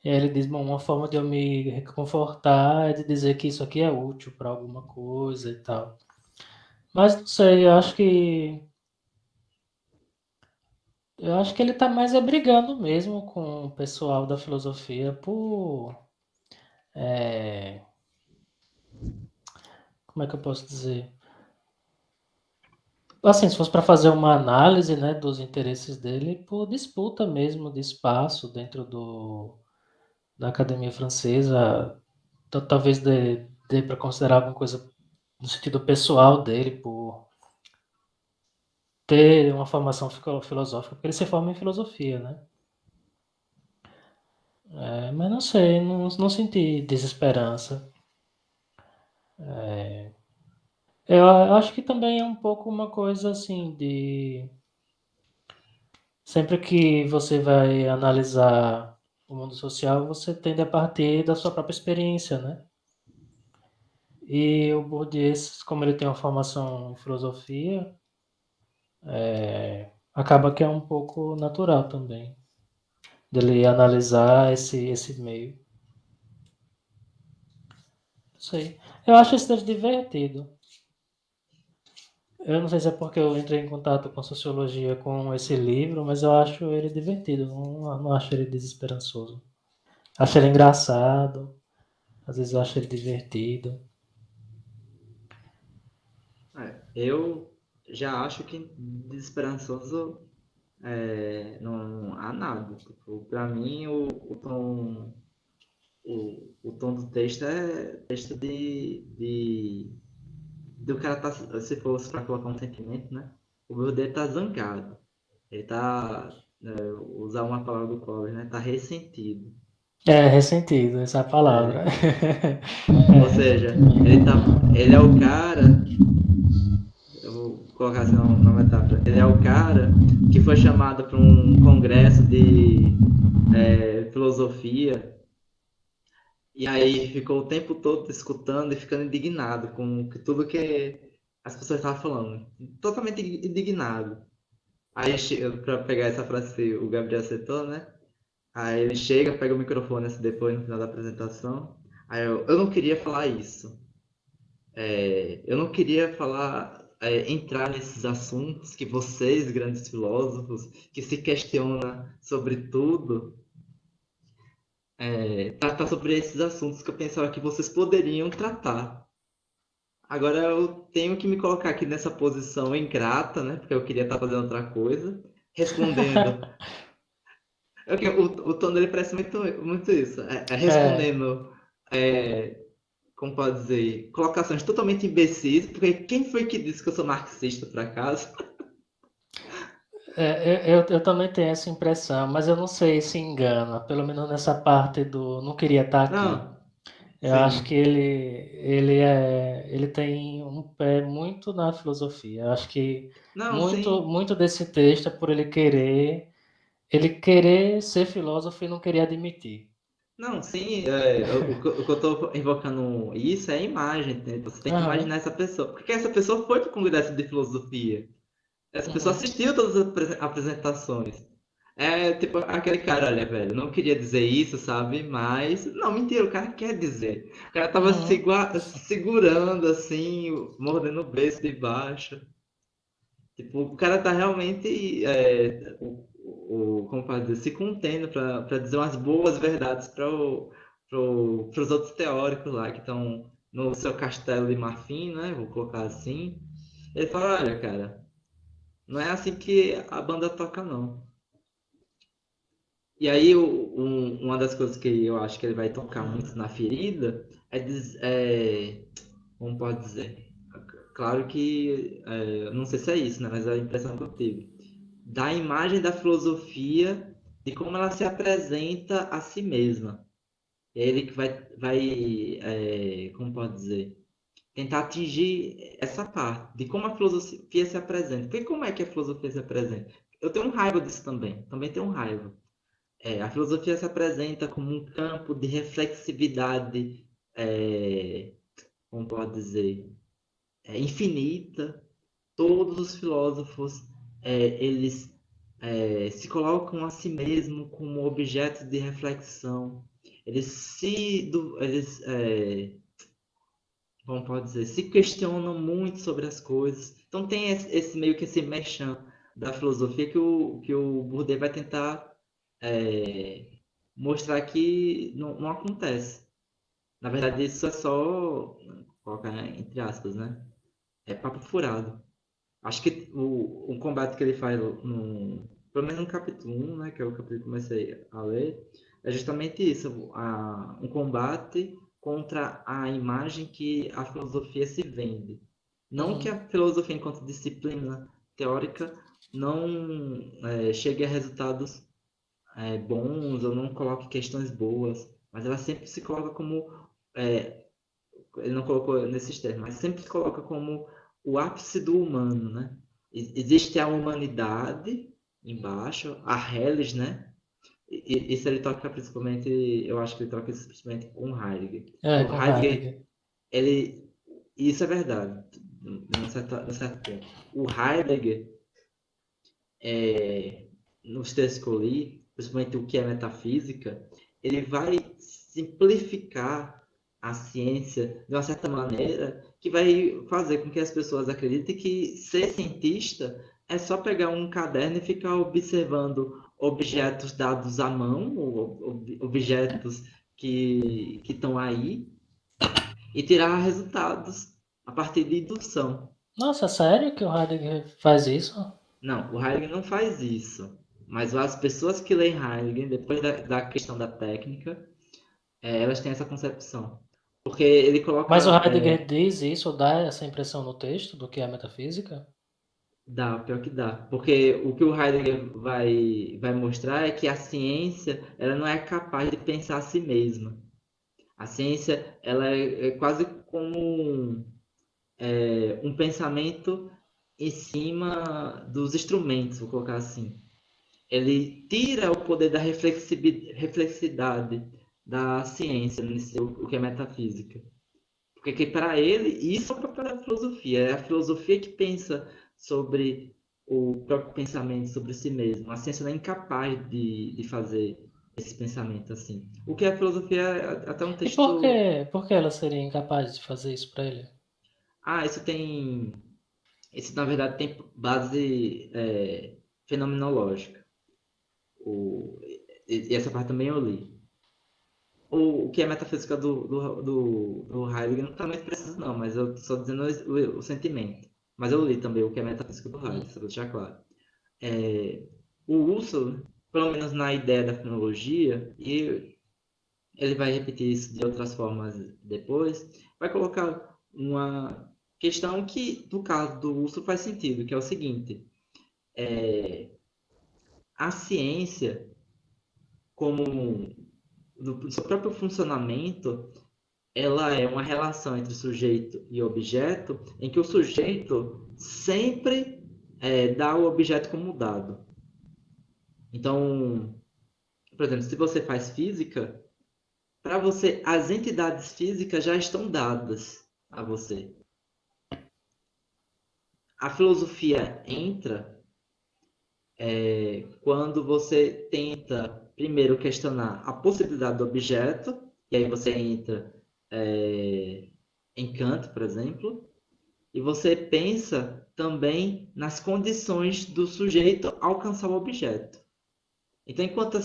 E aí ele diz, bom, uma forma de eu me reconfortar é de dizer que isso aqui é útil para alguma coisa e tal. Mas não sei, eu acho que ele está mais brigando mesmo com o pessoal da filosofia por, é, como é que eu posso dizer? Assim, se fosse para fazer uma análise, né, dos interesses dele, por disputa mesmo de espaço dentro da academia francesa, talvez dê para considerar alguma coisa no sentido pessoal dele, por ter uma formação filosófica, porque ele se forma em filosofia, né? Mas não sei, não senti desesperança. Eu acho que também é um pouco uma coisa assim de sempre que você vai analisar o mundo social, você tende a partir da sua própria experiência, né? E o Bourdieu, como ele tem uma formação em filosofia, acaba que é um pouco natural também dele analisar esse meio. Não sei. Eu acho esse texto divertido. Eu não sei se é porque eu entrei em contato com sociologia com esse livro, mas eu acho ele divertido. Não acho ele desesperançoso. Acho ele engraçado. Às vezes eu acho ele divertido. Eu já acho que desesperançoso não há nada. Tipo, para mim, o tom do texto é texto do cara tá, se fosse para colocar um sentimento, né? O meu dele tá zangado. Ele tá, usar uma palavra do Clóvis, né? Tá ressentido. Ressentido, essa é a palavra. É, ou seja, ele é o cara, eu vou colocar assim uma metáfora, ele é o cara que foi chamado para um congresso de filosofia e aí ficou o tempo todo escutando e ficando indignado com tudo que as pessoas estavam falando. Totalmente indignado. Aí, para pegar essa frase que o Gabriel citou, né? Aí ele chega, pega o microfone assim, depois no final da apresentação. Aí eu não queria falar isso. Eu não queria entrar nesses assuntos que vocês, grandes filósofos, que se questionam sobre tudo, tratar sobre esses assuntos que eu pensava que vocês poderiam tratar. Agora eu tenho que me colocar aqui nessa posição ingrata, né? Porque eu queria estar fazendo outra coisa, respondendo. O tom dele parece muito isso. É, Respondendo, é, como pode dizer, colocações totalmente imbecis, porque quem foi que disse que eu sou marxista, por acaso? eu também tenho essa impressão, mas eu não sei se engana, pelo menos nessa parte do não queria estar aqui. Não, Eu acho Sim. que ele tem um pé muito na filosofia. Eu acho que Não, muito, sim. muito desse texto é por ele querer ser filósofo e não querer admitir. Não, sim. O que eu tô invocando isso é a imagem, né? Você tem que imaginar Aham, essa pessoa. Porque essa pessoa foi para o congresso de filosofia. Essa pessoa uhum, assistiu todas as apresentações. É tipo aquele cara, olha, velho, não queria dizer isso, sabe? Mas. Não, mentira, o cara quer dizer. O cara tava uhum. segurando assim, mordendo o beiço de baixo. Tipo, o cara tá realmente, como pode dizer, se contendo para dizer umas boas verdades pros outros teóricos lá que estão no seu castelo de marfim, né? Vou colocar assim. Ele fala, olha, cara, não é assim que a banda toca, não. E aí, uma das coisas que eu acho que ele vai tocar muito na ferida como pode dizer? Claro que, não sei se é isso, né? Mas é a impressão que eu tive. Da imagem da filosofia, de como ela se apresenta a si mesma. É ele que como pode dizer? Tentar atingir essa parte, de como a filosofia se apresenta. Porque como é que a filosofia se apresenta? Eu tenho um raiva disso também tenho um raiva. A filosofia se apresenta como um campo de reflexividade, é, como pode dizer, infinita. Todos os filósofos, eles se colocam a si mesmo como objeto de reflexão. Como pode dizer, se questionam muito sobre as coisas. Então tem esse meio que esse mechan da filosofia que o Bourdieu vai tentar é, mostrar que não acontece. Na verdade, isso é só, colocar entre aspas, né? É papo furado. Acho que o combate que ele faz pelo menos no capítulo 1, né, que é o capítulo que eu comecei a ler, é justamente isso, um combate contra a imagem que a filosofia se vende. Não que Uhum. a filosofia, enquanto disciplina teórica, não chegue a resultados bons ou não coloque questões boas, mas ela sempre se coloca como é, ele não colocou nesses termos, mas sempre se coloca como o ápice do humano, né? Existe a humanidade embaixo, a reles, né? Isso ele toca principalmente, eu acho que ele toca isso principalmente com Heidegger. É, O com Heidegger, Heidegger. ele, isso é verdade, num certo ponto. O Heidegger, nos textos que eu li, principalmente o que é metafísica, ele vai simplificar a ciência de uma certa maneira que vai fazer com que as pessoas acreditem que ser cientista é só pegar um caderno e ficar observando objetos dados à mão, ou objetos que estão aí, e tirar resultados a partir de indução. Nossa, sério que o Heidegger faz isso? Não, o Heidegger não faz isso. Mas as pessoas que leem Heidegger, depois da questão da técnica, elas têm essa concepção. Porque ele Mas o coloca. Heidegger diz isso, dá essa impressão no texto do que é metafísica? Dá, pior que dá. Porque o que o Heidegger vai mostrar é que a ciência ela não é capaz de pensar a si mesma. A ciência ela é quase como um pensamento em cima dos instrumentos, vou colocar assim. Ele tira o poder da reflexidade da ciência, o que é metafísica. Porque para ele, isso é o papel da filosofia. É a filosofia que pensa sobre o próprio pensamento, sobre si mesmo. A ciência não é incapaz de fazer esse pensamento assim. O que a filosofia é até um E por texto. que, por que ela seria incapaz de fazer isso para ele? Ah, isso na verdade tem base fenomenológica. E essa parte também eu li. O que é metafísica do Heidegger não está muito preciso, não, mas eu estou dizendo o sentimento. Mas eu li também o que é metafísica do Heidegger, Hum. só para deixar claro. É, o Husserl, pelo menos na ideia da fenomenologia, e ele vai repetir isso de outras formas depois, vai colocar uma questão que, no caso do Husserl, faz sentido, que é o seguinte: a ciência, como no seu próprio funcionamento, ela é uma relação entre sujeito e objeto, em que o sujeito sempre dá o objeto como dado. Então, por exemplo, se você faz física, para você, as entidades físicas já estão dadas a você. A filosofia entra quando você tenta, primeiro, questionar a possibilidade do objeto, e aí você entra em Kant, por exemplo, e você pensa também nas condições do sujeito alcançar o objeto. Então, enquanto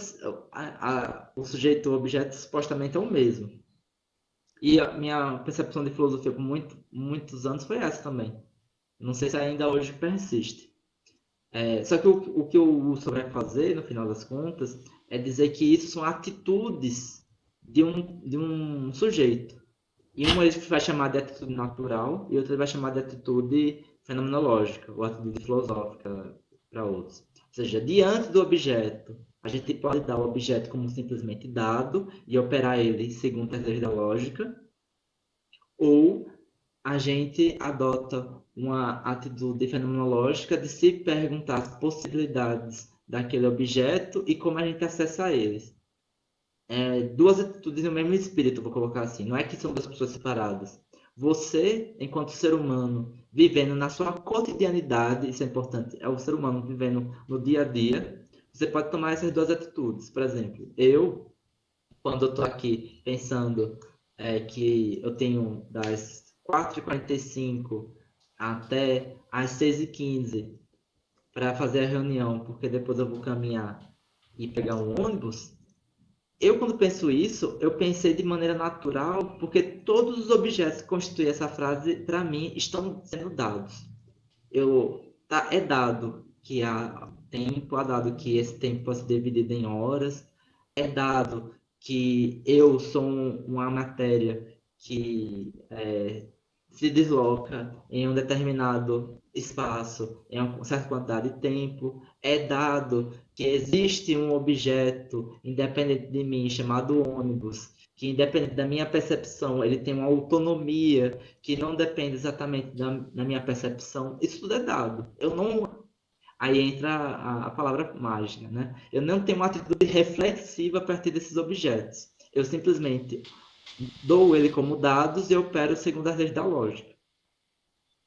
o sujeito e o objeto supostamente é o mesmo. E a minha percepção de filosofia por muitos anos foi essa também. Não sei se ainda hoje persiste. Só que o que o Husserl vai fazer, no final das contas, é dizer que isso são atitudes de um sujeito. E uma ele vai chamar de atitude natural e outra ele vai chamar de atitude fenomenológica, ou atitude filosófica para outros. Ou seja, diante do objeto, a gente pode dar o objeto como simplesmente dado e operar ele segundo as leis da lógica, ou a gente adota uma atitude fenomenológica de se perguntar as possibilidades daquele objeto e como a gente acessa eles. Duas atitudes no mesmo espírito, vou colocar assim. Não é que são duas pessoas separadas. Você, enquanto ser humano, vivendo na sua cotidianidade, isso é importante, é o ser humano vivendo no dia a dia, você pode tomar essas duas atitudes. Por exemplo, quando eu estou aqui pensando que eu tenho das 4h45 até as 6h15 para fazer a reunião, porque depois eu vou caminhar e pegar um ônibus, quando penso isso, eu pensei de maneira natural, porque todos os objetos que constituem essa frase, para mim, estão sendo dados. É dado que há tempo, é dado que esse tempo pode ser dividido em horas, é dado que eu sou uma matéria que se desloca em um determinado espaço, em uma certa quantidade de tempo, é dado que existe um objeto independente de mim chamado ônibus, que independente da minha percepção, ele tem uma autonomia que não depende exatamente da minha percepção. Isso tudo é dado. Eu não Aí entra a palavra mágica, né? Eu não tenho uma atitude reflexiva a partir desses objetos. Eu simplesmente dou ele como dados e opero segundo as leis da lógica.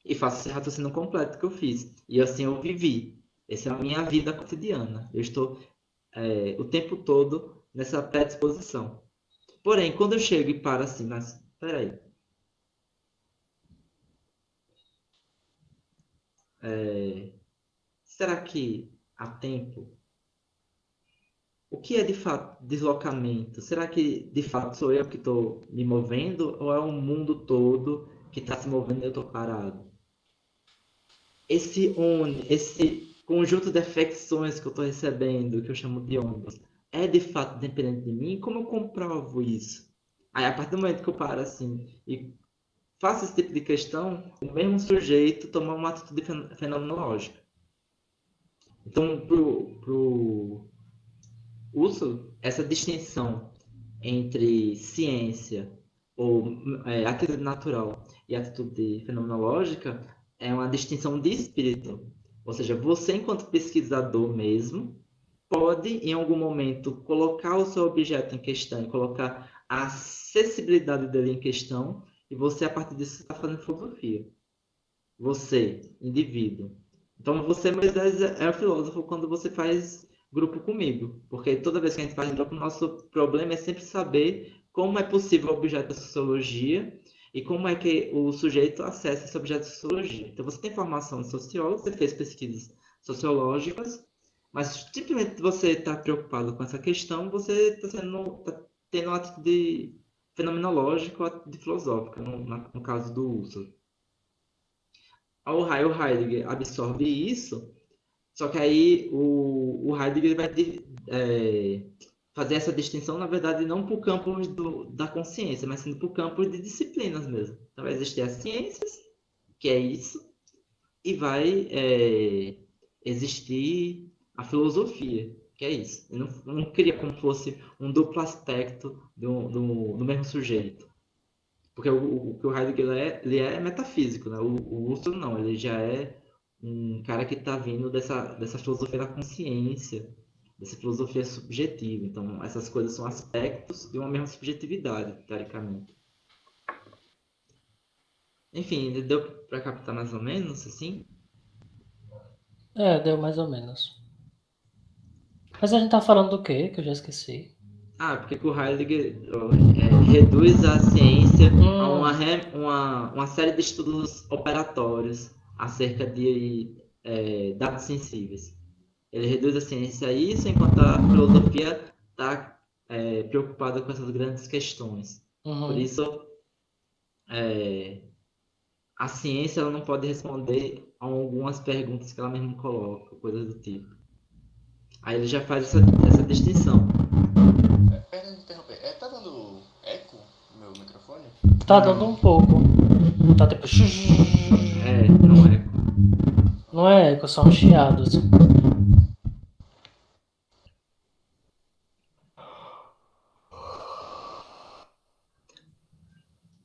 E faço esse raciocínio completo que eu fiz. E assim eu vivi. Essa é a minha vida cotidiana. Eu estou o tempo todo nessa predisposição. Porém, quando eu chego e paro assim, mas peraí. Será que há tempo? O que é de fato deslocamento? Será que de fato sou eu que estou me movendo ou é o mundo todo que está se movendo e eu estou parado? Esse conjunto de afecções que eu estou recebendo, que eu chamo de ondas, é de fato dependente de mim? Como eu comprovo isso? Aí, a partir do momento que eu paro assim e faço esse tipo de questão, o mesmo sujeito toma uma atitude fenomenológica. Então, pro uso, essa distinção entre ciência ou atitude natural e atitude fenomenológica é uma distinção de espírito. Ou seja, você, enquanto pesquisador mesmo, pode, em algum momento, colocar o seu objeto em questão e colocar a acessibilidade dele em questão, e você, a partir disso, está fazendo filosofia. Você, indivíduo. Então, você, Moisés, é o filósofo quando você faz grupo comigo. Porque toda vez que a gente faz grupo, o nosso problema é sempre saber como é possível o objeto da sociologia e como é que o sujeito acessa esse objeto da sociologia. Então, você tem formação de sociólogo, você fez pesquisas sociológicas, mas simplesmente você está preocupado com essa questão, você está tendo uma atitude fenomenológica ou atitude filosófica, no caso do uso. O Heidegger absorve isso, só que aí o Heidegger vai fazer essa distinção, na verdade, não para o campo da consciência, mas sim para o campo de disciplinas mesmo. Então, vai existir as ciências, que é isso, e vai existir a filosofia, que é isso. Eu não queria como fosse um duplo aspecto do mesmo sujeito. Porque o que o Heidegger ele é metafísico, né? O Husserl não, ele já é um cara que está vindo dessa filosofia da consciência, dessa filosofia subjetiva. Então, essas coisas são aspectos de uma mesma subjetividade, teoricamente. Enfim, deu para captar mais ou menos, assim? Deu mais ou menos. Mas a gente tá falando do quê? Que eu já esqueci. Ah, porque que o Heidegger reduz a ciência a Hum, uma série de estudos operatórios acerca de dados sensíveis. Ele reduz a ciência a isso, enquanto a filosofia está preocupada com essas grandes questões. Por uhum. isso, a ciência ela não pode responder a algumas perguntas que ela mesma coloca, coisas do tipo. Aí ele já faz essa distinção. Perdão de interromper. Tá dando eco no meu microfone? Tá Não. dando um pouco. Tá tipo. Não é. Não é eco, só um chiado, assim.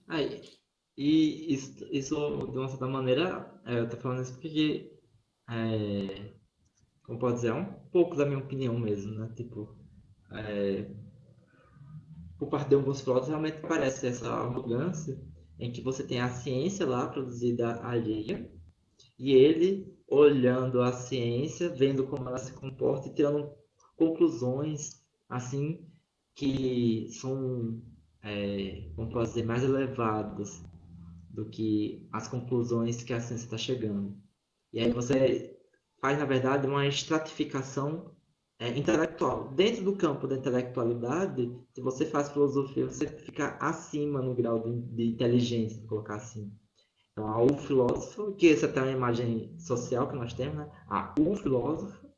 Aí, e isso, de uma certa maneira, eu tô falando isso porque, como pode dizer, é um pouco da minha opinião mesmo, né? Tipo, por parte de alguns filósofos, realmente parece essa arrogância em que você tem a ciência lá produzida alheia e ele olhando a ciência, vendo como ela se comporta e tirando conclusões assim que são, como posso dizer, mais elevadas do que as conclusões que a ciência está chegando. E aí você faz, na verdade, uma estratificação intelectual. Dentro do campo da intelectualidade, se você faz filosofia, você fica acima no grau de inteligência, vou colocar assim. Então, há o filósofo, que essa é até uma imagem social que nós temos, né? Há o filósofo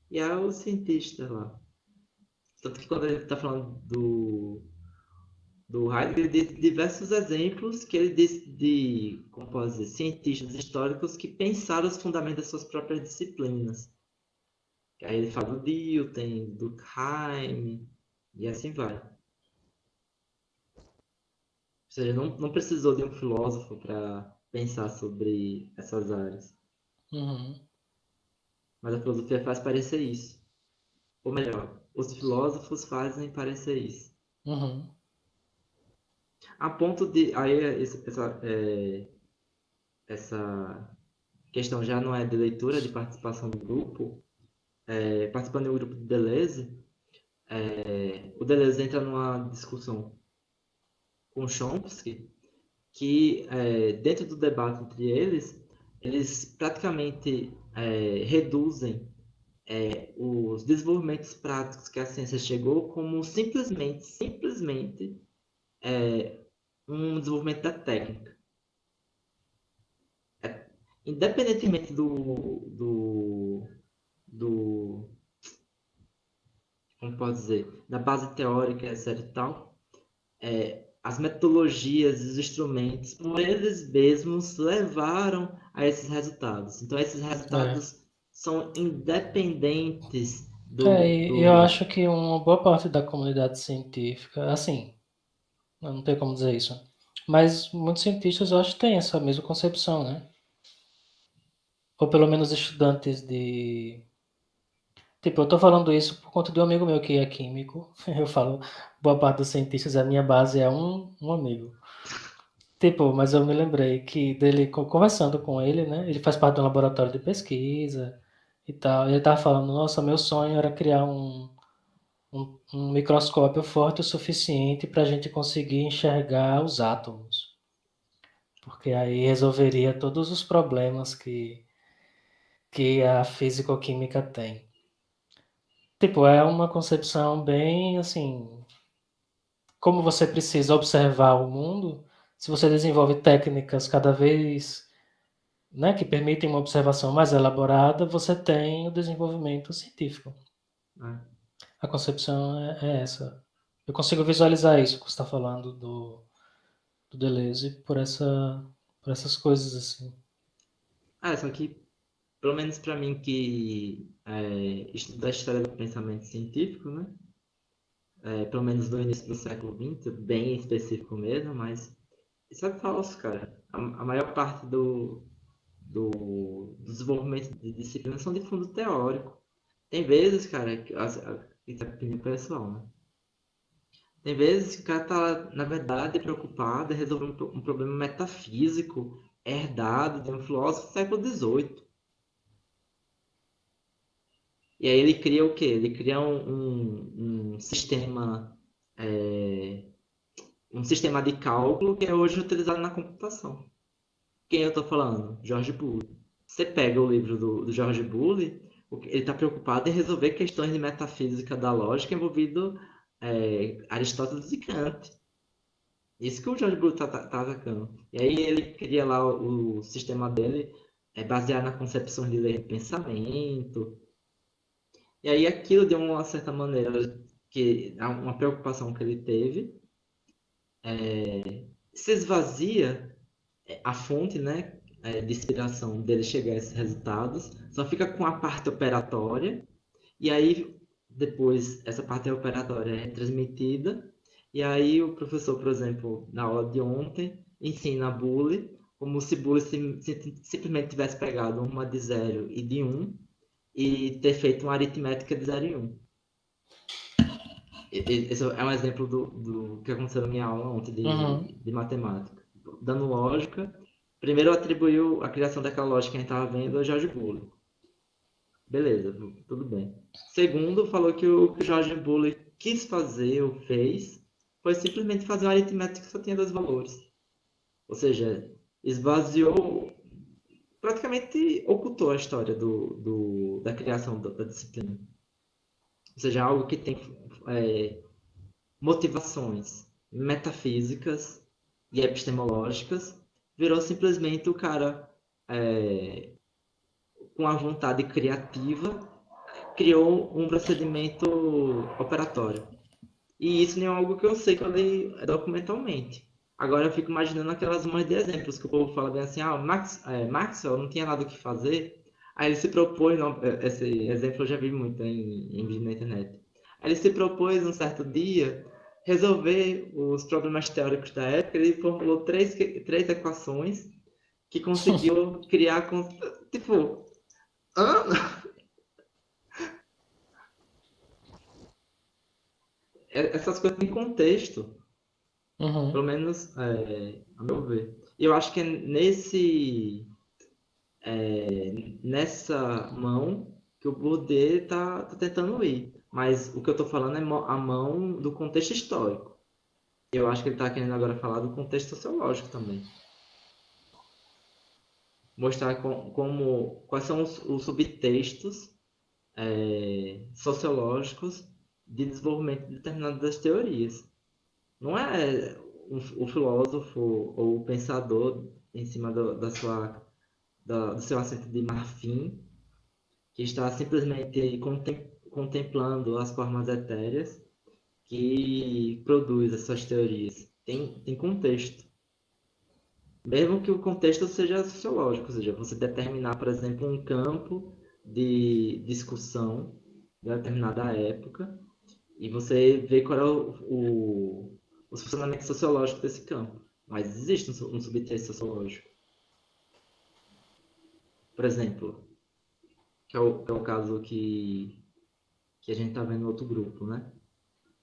e há o cientista lá. Tanto que quando a gente está falando do Heidegger, ele diz diversos exemplos que ele diz de, como posso dizer, cientistas históricos que pensaram os fundamentos das suas próprias disciplinas. Aí ele fala do Dilthey, do Durkheim, e assim vai. Ou seja, não precisou de um filósofo para pensar sobre essas áreas. Uhum. Mas a filosofia faz parecer isso. Ou melhor, os filósofos fazem parecer isso. Uhum. A ponto de. Aí essa questão já não é de leitura, de participação do grupo. Participando do grupo de Deleuze, o Deleuze entra numa discussão com Chomsky, que dentro do debate entre eles praticamente reduzem os desenvolvimentos práticos que a ciência chegou como simplesmente um desenvolvimento da técnica. Independentemente do como pode dizer, da base teórica, etc e tal, as metodologias, os instrumentos, por eles mesmos levaram a esses resultados. Então, esses É. resultados são independentes E eu acho que uma boa parte da comunidade científica, assim, eu não tenho como dizer isso, mas muitos cientistas eu acho que têm essa mesma concepção, né? Ou pelo menos estudantes de. Tipo, eu tô falando isso por conta de um amigo meu que é químico. Eu falo, boa parte dos cientistas, a minha base é um amigo. Tipo, mas eu me lembrei que dele, conversando com ele, né? Ele faz parte de um laboratório de pesquisa e tal. E ele tava falando, nossa, meu sonho era criar um microscópio forte o suficiente para a gente conseguir enxergar os átomos. Porque aí resolveria todos os problemas que a físico-química tem. Tipo, é uma concepção bem assim, como você precisa observar o mundo, se você desenvolve técnicas cada vez, né, que permitem uma observação mais elaborada, você tem o desenvolvimento científico. né? A concepção é essa. Eu consigo visualizar isso que você está falando do Deleuze por essas coisas assim. Só que, pelo menos para mim que estuda a história do pensamento científico, né? Pelo menos no início do século XX, bem específico mesmo, mas Isso é falso, cara. A maior parte do desenvolvimento de disciplinas são de fundo teórico. Tem vezes, cara, isso é opinião pessoal, né? Tem vezes que o cara tá, na verdade, preocupado em resolver um problema metafísico herdado de um filósofo do século XVIII. E aí ele cria o quê? Ele cria um sistema, é, um sistema de cálculo que é hoje utilizado na computação. Quem eu estou falando? George Boole. Você pega o livro do George Boole, ele está preocupado em resolver questões de metafísica da lógica envolvendo Aristóteles e Kant. Isso que o George Boole está atacando. E aí ele cria lá o sistema dele baseado na concepção de lei de pensamento. E aí aquilo, de uma certa maneira, que uma preocupação que ele teve, se esvazia a fonte, né, de inspiração dele chegar a esses resultados, só fica com a parte operatória, e aí depois essa parte operatória é transmitida, e aí o professor, por exemplo, na aula de ontem, ensina a Boole como se Boole simplesmente tivesse pegado uma de 0 e de 1 e ter feito uma aritmética de 0 e 1. Esse é um exemplo do que aconteceu na minha aula ontem de matemática. Dando lógica, primeiro atribuiu a criação daquela lógica que a gente estava vendo a George Boole. Beleza, tudo bem. Segundo, falou que o que o George Boole quis fazer ou fez foi simplesmente fazer uma aritmética que só tinha 2 valores. Ou seja, esvaziou, praticamente ocultou a história da criação da disciplina. Ou seja, algo que tem motivações metafísicas e epistemológicas, virou simplesmente o cara com a vontade criativa criou um procedimento operatório. E isso não é algo que eu sei que eu li documentalmente. Agora eu fico imaginando aquelas mães de exemplos que o povo fala bem assim, Maxwell não tinha nada o que fazer. Aí ele se propôs, esse exemplo eu já vi muito em vídeo na internet. Aí ele se propôs um certo dia resolver os problemas teóricos da época. Ele formulou três equações que conseguiu criar, tipo, essas coisas têm contexto. Pelo menos, a meu ver. E eu acho que é nessa mão que o Bourdieu tá tentando ir. Mas o que eu estou falando é a mão do contexto histórico. Eu acho que ele está querendo agora falar do contexto sociológico também. Mostrar quais são os subtextos sociológicos de desenvolvimento de determinadas teorias. Não é o filósofo ou o pensador em cima do seu assento de marfim que está simplesmente contemplando as formas etéreas que produz essas teorias. Tem contexto. Mesmo que o contexto seja sociológico, ou seja, você determinar, por exemplo, um campo de discussão de determinada época e você vê qual é os funcionamentos sociológicos desse campo. Mas existe um subtexto sociológico. Por exemplo, que é o caso que a gente está vendo no outro grupo, né?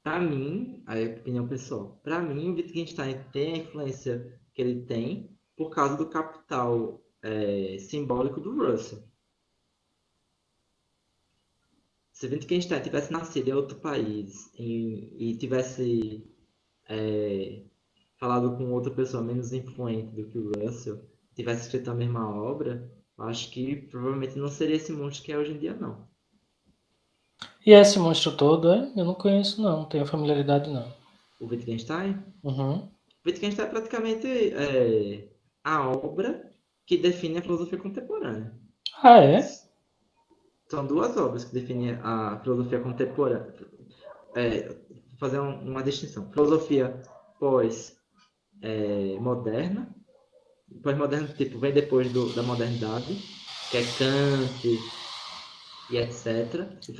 Para mim, a opinião pessoal, para mim o Wittgenstein tem a influência que ele tem por causa do capital simbólico do Russell. Se Wittgenstein tivesse nascido em outro país e tivesse falado com outra pessoa menos influente do que o Russell, tivesse escrito a mesma obra, eu acho que provavelmente não seria esse monstro que é hoje em dia, não. E esse monstro todo, eu não conheço não tenho familiaridade não. O Wittgenstein? Uhum. O Wittgenstein é praticamente a obra que define a filosofia contemporânea. Ah, é? São 2 obras que definem a filosofia contemporânea. Vou fazer uma distinção. Filosofia pós-moderna. Pós-moderna, tipo, vem depois da modernidade, que é Kant e etc. E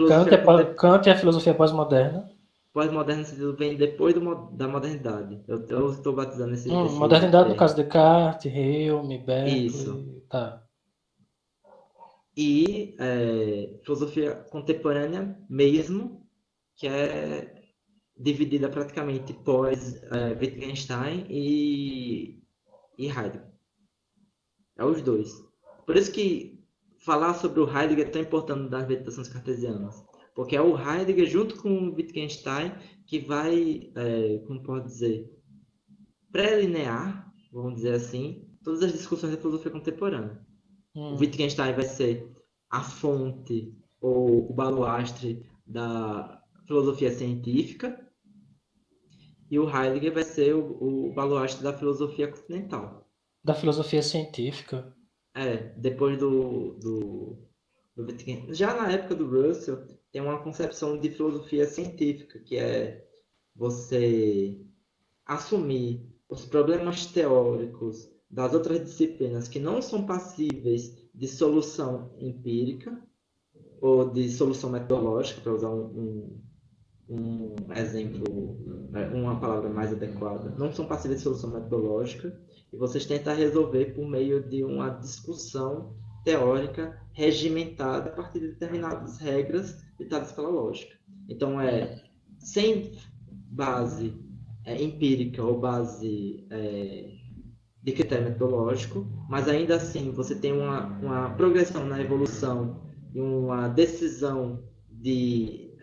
Kant é a filosofia pós-moderna. Pós-moderno no sentido vem depois da modernidade. Eu estou batizando esse Modernidade no termo. caso Descartes, Hume, Isso. Berkeley, tá. E filosofia contemporânea mesmo, que é dividida praticamente pós Wittgenstein e Heidegger. É os dois. Por isso que falar sobre o Heidegger é tão importante das meditações cartesianas. Porque é o Heidegger junto com o Wittgenstein que vai, como pode dizer, pré-linear, vamos dizer assim, todas as discussões da filosofia contemporânea. O Wittgenstein vai ser a fonte ou o baluastre da filosofia científica e o Heidegger vai ser o baluastre da filosofia continental. Da filosofia científica. Depois do Wittgenstein. Já na época do Russell, tem uma concepção de filosofia científica, que é você assumir os problemas teóricos das outras disciplinas que não são passíveis de solução empírica ou de solução metodológica, para usar um exemplo, uma palavra mais adequada, não são passíveis de solução metodológica, e vocês tentam resolver por meio de uma discussão teórica regimentada a partir de determinadas regras ditadas pela lógica. Então, sem base empírica ou base de critério metodológico, mas ainda assim você tem uma progressão na evolução e uma decisão de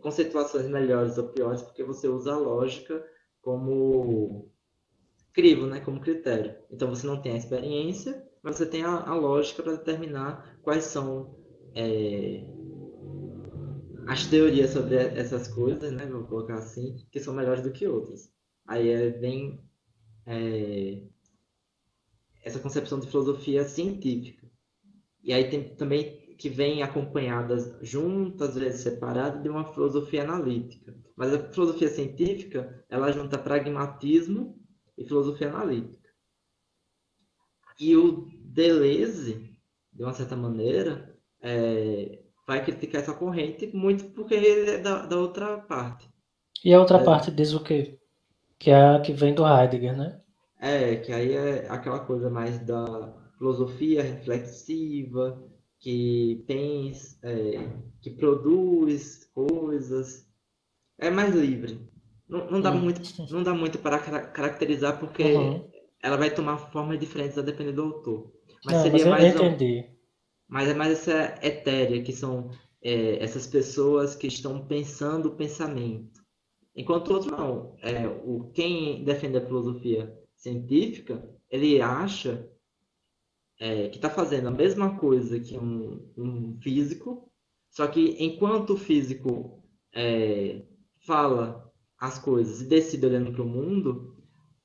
conceituações melhores ou piores, porque você usa a lógica como crivo, né, como critério. Então você não tem a experiência, mas você tem a lógica para determinar quais são as teorias sobre essas coisas, né, vou colocar assim, que são melhores do que outras. Aí vem essa concepção de filosofia científica. E aí tem também que vem acompanhadas juntas, às vezes separadas, de uma filosofia analítica. Mas a filosofia científica, ela junta pragmatismo e filosofia analítica. E o Deleuze, de uma certa maneira, vai criticar essa corrente muito porque ele é da outra parte. E a outra parte diz o quê? Que é a que vem do Heidegger, né? Que aí é aquela coisa mais da filosofia reflexiva, que pensa, que produz coisas, é mais livre. Não dá muito para caracterizar porque ela vai tomar formas diferentes a depender do autor. Mas Não, mas seria eu mais entendi. mas é mais essa etérea, que são essas pessoas que estão pensando o pensamento. Enquanto o outro não. Quem defende a filosofia científica, ele acha que está fazendo a mesma coisa que um físico, só que enquanto o físico fala as coisas e decide olhando para o mundo,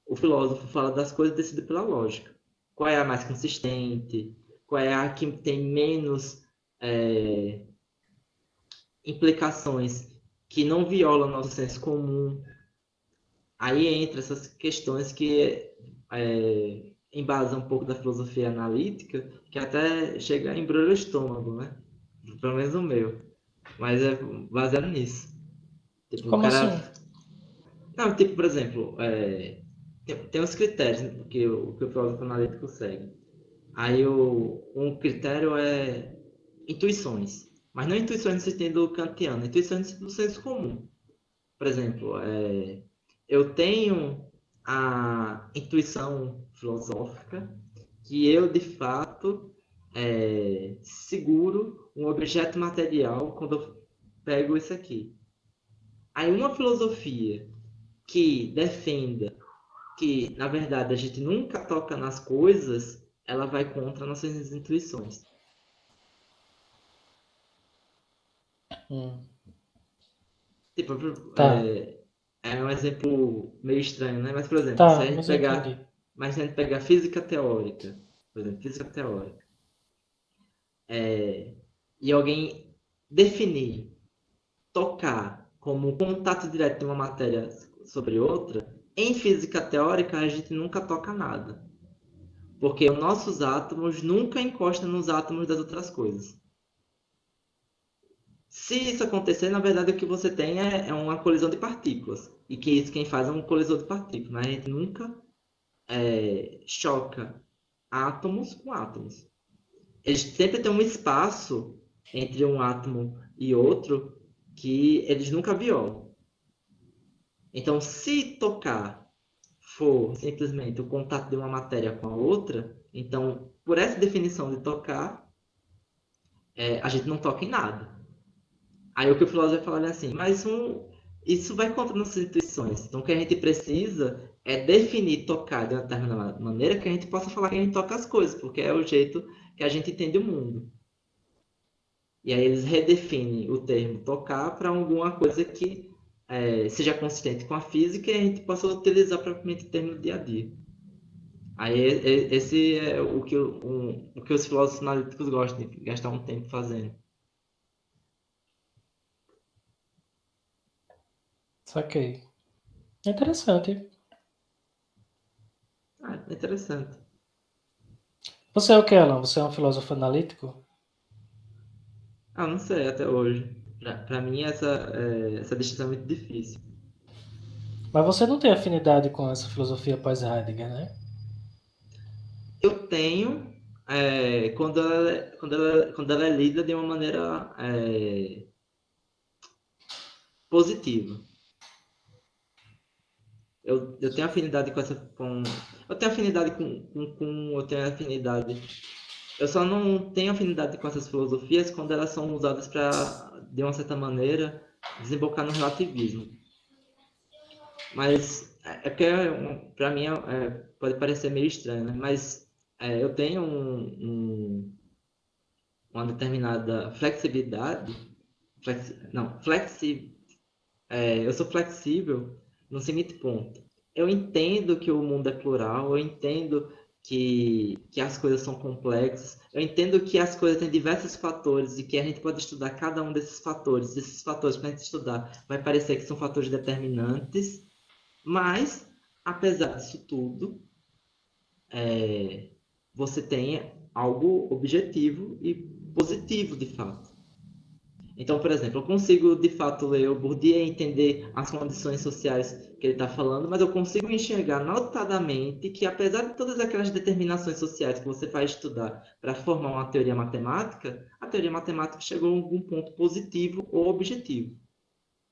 o filósofo fala das coisas e decide pela lógica. Qual é a mais consistente? Qual é a que tem menos implicações que não violam o nosso senso comum? Aí entra essas questões que embasam um pouco da filosofia analítica, que até chega a embrulhar o estômago, né? Pelo menos o meu. Mas é baseado nisso. Tipo, o Como cara... assim? Não, tipo, por exemplo, tem uns critérios que o filósofo analítico segue. Aí um critério é intuições. Mas não intuições no sentido kantiano, intuições do senso comum. Por exemplo, eu tenho a intuição filosófica que eu, de fato, seguro um objeto material quando eu pego isso aqui. Aí uma filosofia que defenda que, na verdade, a gente nunca toca nas coisas, ela vai contra nossas intuições. Tipo, Tá, é um exemplo meio estranho, né? Mas, por exemplo, tá, mas eu entendi. se a gente pegar física teórica, por exemplo, física teórica, e alguém definir tocar como contato direto de uma matéria sobre outra, em física teórica a gente nunca toca nada. Porque os nossos átomos nunca encostam nos átomos das outras coisas. Se isso acontecer, na verdade o que você tem é uma colisão de partículas. E que isso quem faz é um colisor de partículas. Mas a gente nunca choca átomos com átomos. Eles sempre têm um espaço entre um átomo e outro que eles nunca violam. Então, se tocar for simplesmente o contato de uma matéria com a outra, então, por essa definição de tocar, a gente não toca em nada. Aí o que o filósofo fala é assim, mas isso vai contra nossas intuições. Então, o que a gente precisa é definir tocar de uma determinada maneira que a gente possa falar que a gente toca as coisas, porque é o jeito que a gente entende o mundo. E aí eles redefinem o termo tocar para alguma coisa que seja consistente com a física e a gente possa utilizar propriamente o termo do dia a dia. Aí esse é o que os filósofos analíticos gostam de gastar um tempo fazendo. Saquei. É interessante. Ah, é interessante. Você é o que, Alan? Você é um filósofo analítico? Ah, não sei até hoje. Pra mim essa distinção é muito difícil. Mas você não tem afinidade com essa filosofia pós-Heidegger, né? Eu tenho quando ela é lida de uma maneira positiva. Eu tenho afinidade com eu tenho afinidade eu tenho afinidade. Eu só não tenho afinidade com essas filosofias quando elas são usadas para, de uma certa maneira, desembocar no relativismo. Mas porque para mim pode parecer meio estranho, né? Mas eu tenho uma determinada flexibilidade, não, eu sou flexível no seguinte ponto. Eu entendo que o mundo é plural, eu entendo que as coisas são complexas, eu entendo que as coisas têm diversos fatores e que a gente pode estudar cada um desses fatores. Esses fatores, para a gente estudar, vai parecer que são fatores determinantes, mas, apesar disso tudo, você tem algo objetivo e positivo, de fato. Então, por exemplo, eu consigo de fato ler o Bourdieu e entender as condições sociais que ele está falando, mas eu consigo enxergar notadamente que, apesar de todas aquelas determinações sociais que você vai estudar para formar uma teoria matemática, a teoria matemática chegou a algum ponto positivo ou objetivo.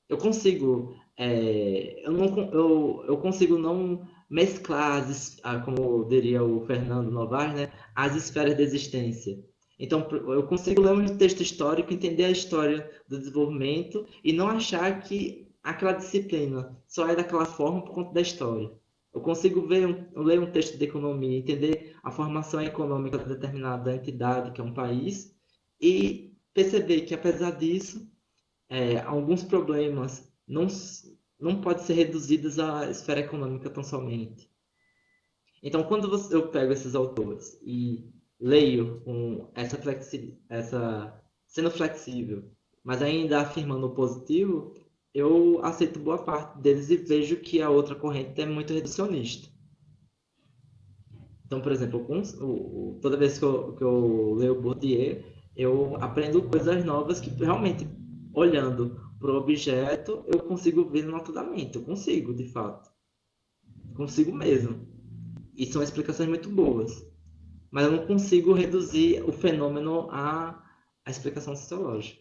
Eu consigo, eu consigo não mesclar, como diria o Fernando Novaes, né, as esferas da existência. Então, eu consigo ler um texto histórico, entender a história do desenvolvimento e não achar que aquela disciplina só é daquela forma por conta da história. Eu consigo ler um texto de economia, entender a formação econômica de determinada entidade, que é um país, e perceber que, apesar disso, alguns problemas não podem ser reduzidos à esfera econômica tão somente. Então, quando eu pego esses autores e leio com sendo flexível, mas ainda afirmando o positivo, eu aceito boa parte deles e vejo que a outra corrente é muito reducionista. Então, por exemplo, toda vez que eu leio Bourdieu, eu aprendo coisas novas que realmente, olhando para o objeto, eu consigo ver notadamente. Eu consigo, de fato. Consigo mesmo. E são explicações muito boas. Mas eu não consigo reduzir o fenômeno à explicação sociológica.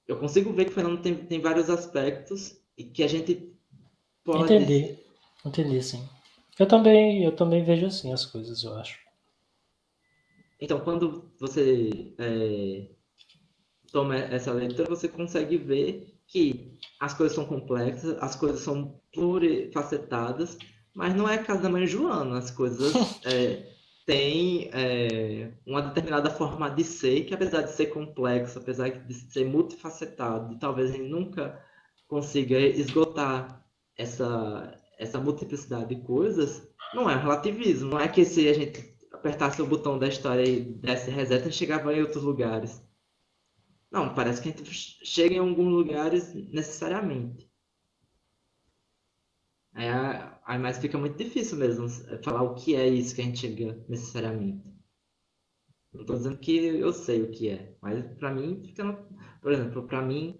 Eu consigo ver que o fenômeno tem vários aspectos e que a gente pode. Entendi. Entendi, sim. Eu também vejo assim as coisas, eu acho. Então, quando você toma essa leitura, você consegue ver que as coisas são complexas, as coisas são plurifacetadas, mas não é a casa da mãe Joana. As coisas têm uma determinada forma de ser, que apesar de ser complexo, apesar de ser multifacetado, e talvez a gente nunca consiga esgotar essa multiplicidade de coisas, não é um relativismo. Não é que se a gente apertasse o botão da história e desse reset, a gente chegava em outros lugares. Não, parece que a gente chega em alguns lugares necessariamente. Aí mais fica muito difícil mesmo falar o que é isso que a gente chega necessariamente. Não tô dizendo que eu sei o que é, mas para mim, por exemplo, para mim,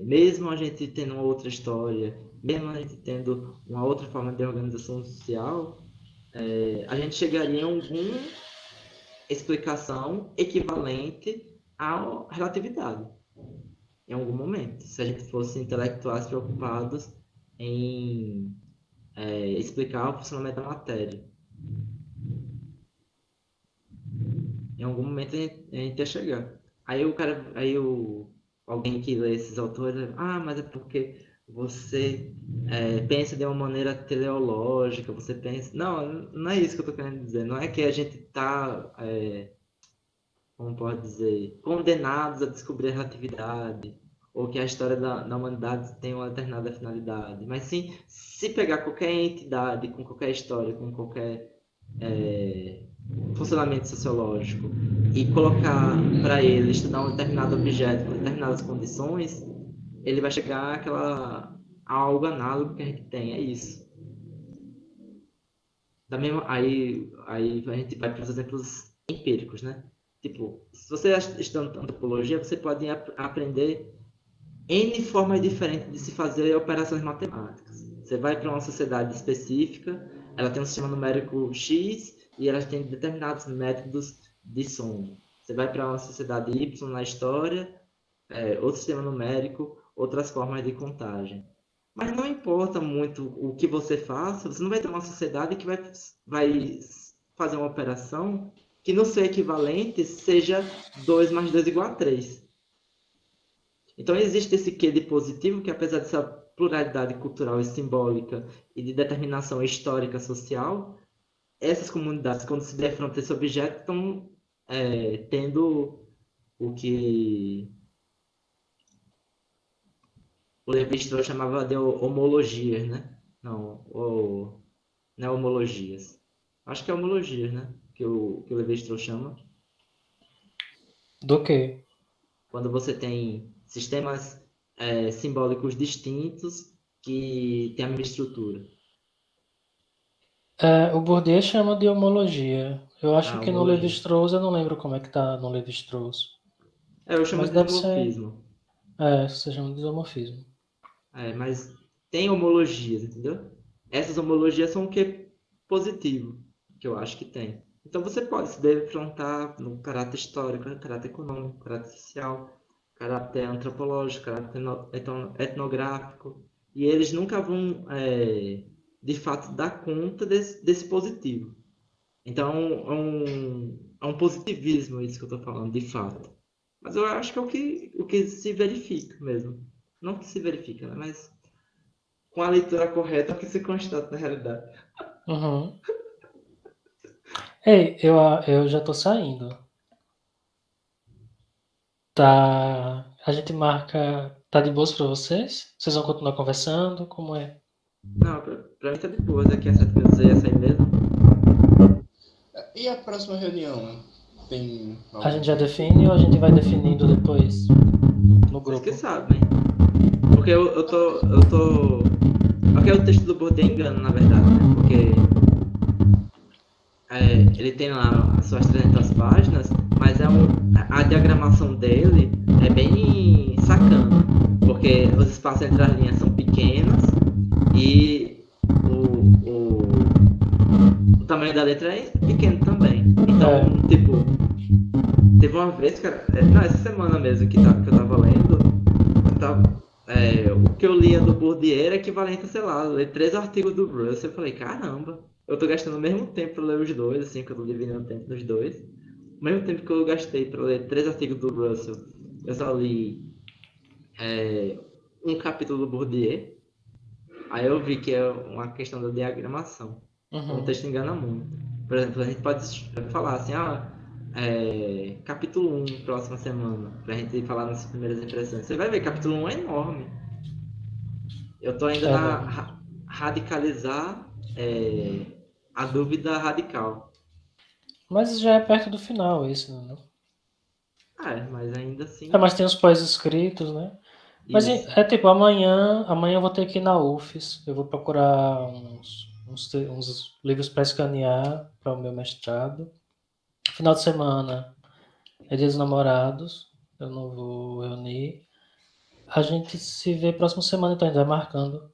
mesmo a gente tendo uma outra história, mesmo a gente tendo uma outra forma de organização social, a gente chegaria em alguma explicação equivalente à relatividade, em algum momento, se a gente fosse intelectuais preocupados em explicar o funcionamento da matéria. Em algum momento a gente ia chegar. Alguém que lê esses autores, mas é porque você pensa de uma maneira teleológica, você pensa. Não, não é isso que eu estou querendo dizer. Não é que a gente está, como pode dizer, condenados a descobrir a relatividade, ou que a história da humanidade tem uma determinada finalidade. Mas sim, se pegar qualquer entidade, com qualquer história, com qualquer funcionamento sociológico e colocar para ele estudar um determinado objeto com determinadas condições, ele vai chegar a algo análogo que a gente tem, é isso. Aí a gente vai para os exemplos empíricos, né? Tipo, se você estuda antropologia, você pode aprender N formas diferentes de se fazer operações matemáticas. Você vai para uma sociedade específica, ela tem um sistema numérico X e ela tem determinados métodos de soma. Você vai para uma sociedade Y na história, outro sistema numérico, outras formas de contagem. Mas não importa muito o que você faça, você não vai ter uma sociedade que vai fazer uma operação que no seu equivalente seja 2 mais 2 igual a 3. Então existe esse quê de positivo que, apesar dessa pluralidade cultural e simbólica e de determinação histórica social, essas comunidades, quando se defrontam esse objeto, estão tendo o que o Levi-Strauss chamava de homologias, né? Não é homologias. Acho que é homologias, né? Que o Levi-Strauss chama. Do quê? Quando você tem sistemas simbólicos distintos que têm a mesma estrutura. O Bourdieu chama de homologia. Eu acho que no Homologia. Levi-Strauss, eu não lembro como é que tá no Levi-Strauss. Eu chamo Mas de deve ser. isomorfismo. Você chama de isomorfismo. Mas tem homologias, entendeu? Essas homologias são o que? Positivo, que eu acho que tem. Então você pode se defrontar no caráter histórico, no caráter econômico, caráter social, caráter antropológico, caráter etnográfico. E eles nunca vão, de fato, dar conta desse positivo. Então é um positivismo isso que eu estou falando, de fato. Mas eu acho que é o que se verifica mesmo. Não que se verifica, né? Mas com a leitura correta é o que se constata na realidade. Uhum. Ei, eu já tô saindo. Tá. A gente marca. Tá de boas pra vocês? Vocês vão continuar conversando? Como é? Não, pra mim tá de boa. Daqui a 7 minutos eu ia sair mesmo. E a próxima reunião? Tem A gente já define ou a gente vai definindo depois? No Vocês grupo? que sabem. Porque eu tô. Porque o texto do Bourdieu engana, na verdade, né? Porque ele tem lá as suas 300 páginas, mas a diagramação dele é bem sacana. Porque os espaços entre as linhas são pequenos e o tamanho da letra é pequeno também. Então, tipo, teve uma vez, cara, essa semana mesmo que eu tava lendo, o que eu lia do Bourdieu era equivalente a, sei lá, ler 3 artigos do Russell. Eu falei, caramba, eu tô gastando o mesmo tempo pra ler os dois, assim, que eu tô dividindo o tempo nos dois. O mesmo tempo que eu gastei pra ler 3 artigos do Russell, eu só li um capítulo do Bourdieu. Aí eu vi que é uma questão da diagramação. Então o texto engana muito. Por exemplo, a gente pode falar assim, capítulo 1, próxima semana, pra gente falar nas primeiras impressões. Você vai ver, capítulo 1 é enorme. Eu tô ainda na radicalizar a dúvida radical. Mas já é perto do final isso, né? Mas ainda assim... mas tem os pós-escritos, né? Mas Isso. tipo, amanhã eu vou ter que ir na UFES. Eu vou procurar uns livros para escanear para o meu mestrado. Final de semana é Dia dos Namorados. Eu não vou reunir. A gente se vê próxima semana, então, ainda marcando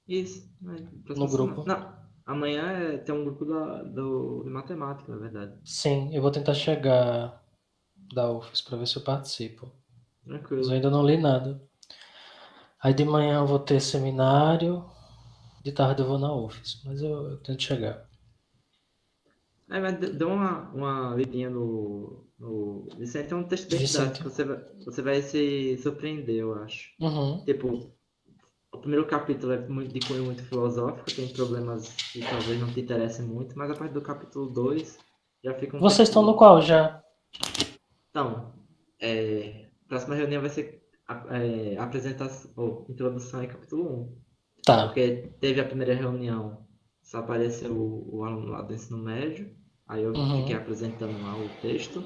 Isso. Aí, no próxima semana. grupo. Não, amanhã tem um grupo de matemática, na verdade. Sim, eu vou tentar chegar da UFES para ver se eu participo. Mas eu Tranquilo. ainda não li nada. Aí de manhã eu vou ter seminário, de tarde eu vou na UFES, mas eu tento chegar. Aí, mas dá uma lidinha no. Isso aí tem um texto bem Vicente. didático. Você vai se surpreender, eu acho. Uhum. Tipo, o primeiro capítulo é muito, de cunho muito filosófico, tem problemas que talvez não te interessem muito, mas a partir do capítulo 2 já fica um Vocês estão no texto. qual já? Então, próxima reunião vai ser apresentação, ou introdução em capítulo 1. Tá. Porque teve a primeira reunião, só apareceu o aluno lá do ensino médio, aí eu fiquei Uhum. apresentando lá o texto.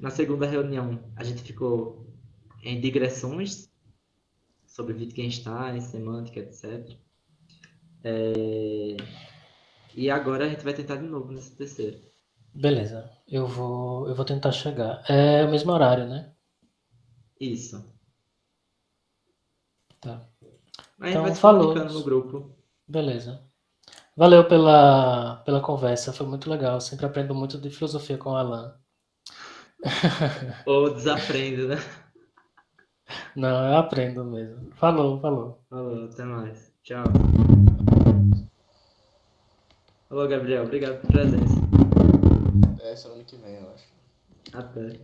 Na segunda reunião, a gente ficou em digressões sobre Wittgenstein, semântica, etc. E agora a gente vai tentar de novo nesse terceiro. Beleza. Eu vou tentar chegar. É o mesmo horário, né? Isso. Tá. A gente vai Então, se falou. comunicando no grupo. Beleza. Valeu pela conversa, foi muito legal. Sempre aprendo muito de filosofia com o Alan. Ou desaprende, né? Não, eu aprendo mesmo. Falou, falou. Falou, até mais. Tchau. Alô, Gabriel. Obrigado pela presença. É semana que vem, eu acho. Até.